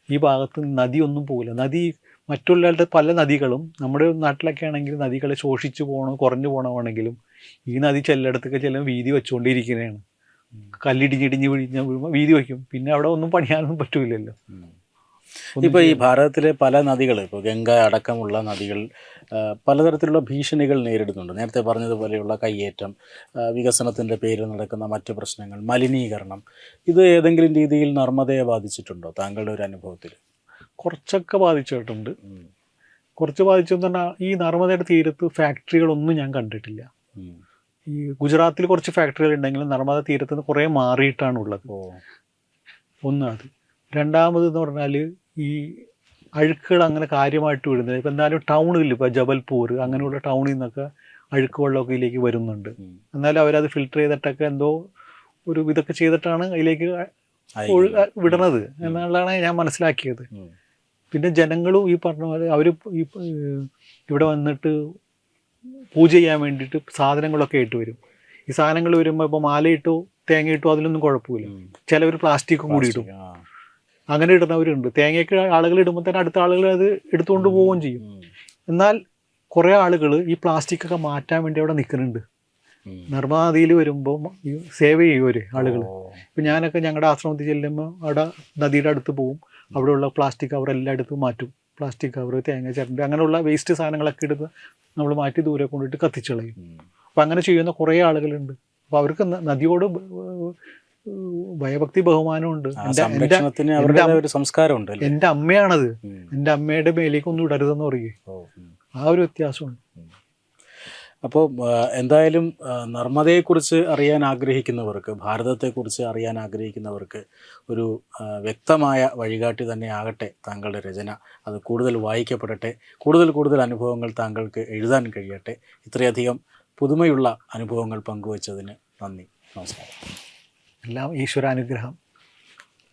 ഈ ഭാഗത്ത് നദിയൊന്നും പോകില്ല. നദി മറ്റുള്ള പല നദികളും നമ്മുടെ നാട്ടിലൊക്കെ ആണെങ്കിൽ നദികളെ ശോഷിച്ചു കുറഞ്ഞു പോകണമെങ്കിലും ഈ നദി ചിലയിടത്തൊക്കെ വീതി വെച്ചുകൊണ്ടിരിക്കുന്നതാണ്. കല്ലിടിഞ്ഞിടിഞ്ഞ് വീഴുമ്പോൾ വീതി വയ്ക്കും, പിന്നെ അവിടെ ഒന്നും പണിയാനൊന്നും പറ്റൂലല്ലോ. ഇപ്പോൾ ഈ ഭാരതത്തിലെ പല നദികൾ, ഇപ്പോൾ ഗംഗ അടക്കമുള്ള നദികൾ പലതരത്തിലുള്ള ഭീഷണികൾ നേരിടുന്നുണ്ട്. നേരത്തെ പറഞ്ഞതുപോലെയുള്ള കയ്യേറ്റം, വികസനത്തിൻ്റെ പേരിൽ നടക്കുന്ന മറ്റു പ്രശ്നങ്ങൾ, മലിനീകരണം, ഇത് ഏതെങ്കിലും രീതിയിൽ നർമ്മദയെ ബാധിച്ചിട്ടുണ്ടോ താങ്കളുടെ ഒരു അനുഭവത്തിൽ? കുറച്ചൊക്കെ ബാധിച്ചിട്ടുണ്ട്. കുറച്ച് ബാധിച്ചെന്ന് പറഞ്ഞാൽ ഈ നർമ്മദയുടെ തീരത്ത് ഫാക്ടറികളൊന്നും ഞാൻ കണ്ടിട്ടില്ല. ഈ ഗുജറാത്തിൽ കുറച്ച് ഫാക്ടറികൾ ഉണ്ടെങ്കിലും നർമ്മദ തീരത്ത് നിന്ന് കുറേ മാറിയിട്ടാണുള്ളത്. ഒന്ന് അത്. രണ്ടാമതെന്ന് പറഞ്ഞാൽ ഈ അഴുക്കുകൾ അങ്ങനെ കാര്യമായിട്ട് വിടുന്നത്. ഇപ്പം എന്തായാലും ടൗണിൽ ഇപ്പോൾ ജബൽപൂർ അങ്ങനെയുള്ള ടൗണിൽ നിന്നൊക്കെ അഴുക്ക് വെള്ളമൊക്കെ ഇതിലേക്ക് വരുന്നുണ്ട്. എന്നാലും അവരത് ഫിൽറ്റർ ചെയ്തിട്ടൊക്കെ എന്തോ ഇതൊക്കെ ചെയ്തിട്ടാണ് അതിലേക്ക് വിടണത് എന്നുള്ളതാണ് ഞാൻ മനസ്സിലാക്കിയത്. പിന്നെ ജനങ്ങളും ഈ പറഞ്ഞ പോലെ അവർ ഇവിടെ വന്നിട്ട് പൂജ ചെയ്യാൻ വേണ്ടിയിട്ട് സാധനങ്ങളൊക്കെ ഇട്ട് വരും. ഈ സാധനങ്ങൾ വരുമ്പോൾ ഇപ്പോൾ മാലയിട്ടു തേങ്ങയിട്ടു അതിലൊന്നും കുഴപ്പമില്ല. ചിലവർ പ്ലാസ്റ്റിക്കും കൂടി ഇടും. അങ്ങനെ ഇടുന്നവരുണ്ട്. തേങ്ങയ്ക്ക് ആളുകൾ ഇടുമ്പോൾ തന്നെ അടുത്ത ആളുകൾ അത് എടുത്തുകൊണ്ട് പോവുകയും ചെയ്യും. എന്നാൽ കുറേ ആളുകൾ ഈ പ്ലാസ്റ്റിക്കൊക്കെ മാറ്റാൻ വേണ്ടി അവിടെ നിൽക്കുന്നുണ്ട്. നർമ്മദാ നദിയിൽ വരുമ്പോൾ സേവ് ചെയ്യുമവർ ആളുകൾ. ഇപ്പം ഞാനൊക്കെ ഞങ്ങളുടെ ആശ്രമത്തിൽ ചെല്ലുമ്പോൾ അവിടെ നദിയുടെ അടുത്ത് പോവും. അവിടെയുള്ള പ്ലാസ്റ്റിക് കവർ എല്ലാം എടുത്ത് മാറ്റും. പ്ലാസ്റ്റിക് കവർ, തേങ്ങ ചിരണ്ട അങ്ങനെയുള്ള വേസ്റ്റ് സാധനങ്ങളൊക്കെ എടുത്ത് നമ്മൾ മാറ്റി ദൂരെ കൊണ്ടിട്ട് കത്തിച്ച് കളയും. അപ്പം അങ്ങനെ ചെയ്യുന്ന കുറേ ആളുകളുണ്ട്. അപ്പോൾ അവർക്ക് നദിയോട് ഭയഭക്തി ബഹുമാനമുണ്ട്. സംസ്കാരമുണ്ട്. എൻ്റെ അമ്മയാണത്. എൻ്റെ അമ്മയുടെ മേലേക്കൊന്നും ഇടരുതെന്ന് പറയും. ആ ഒരു വ്യത്യാസമുണ്ട്. അപ്പോൾ എന്തായാലും നർമ്മദയെക്കുറിച്ച് അറിയാൻ ആഗ്രഹിക്കുന്നവർക്ക്, ഭാരതത്തെക്കുറിച്ച് അറിയാൻ ആഗ്രഹിക്കുന്നവർക്ക് ഒരു വ്യക്തമായ വഴികാട്ടി തന്നെ ആകട്ടെ താങ്കളുടെ രചന. അത് കൂടുതൽ വായിക്കപ്പെടട്ടെ, കൂടുതൽ അനുഭവങ്ങൾ താങ്കൾക്ക് എഴുതാൻ കഴിയട്ടെ. ഇത്രയധികം പുതുമയുള്ള അനുഭവങ്ങൾ പങ്കുവച്ചതിന് നന്ദി. നമസ്കാരം. എല്ലാം ഈശ്വരാനുഗ്രഹം.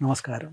നമസ്കാരം.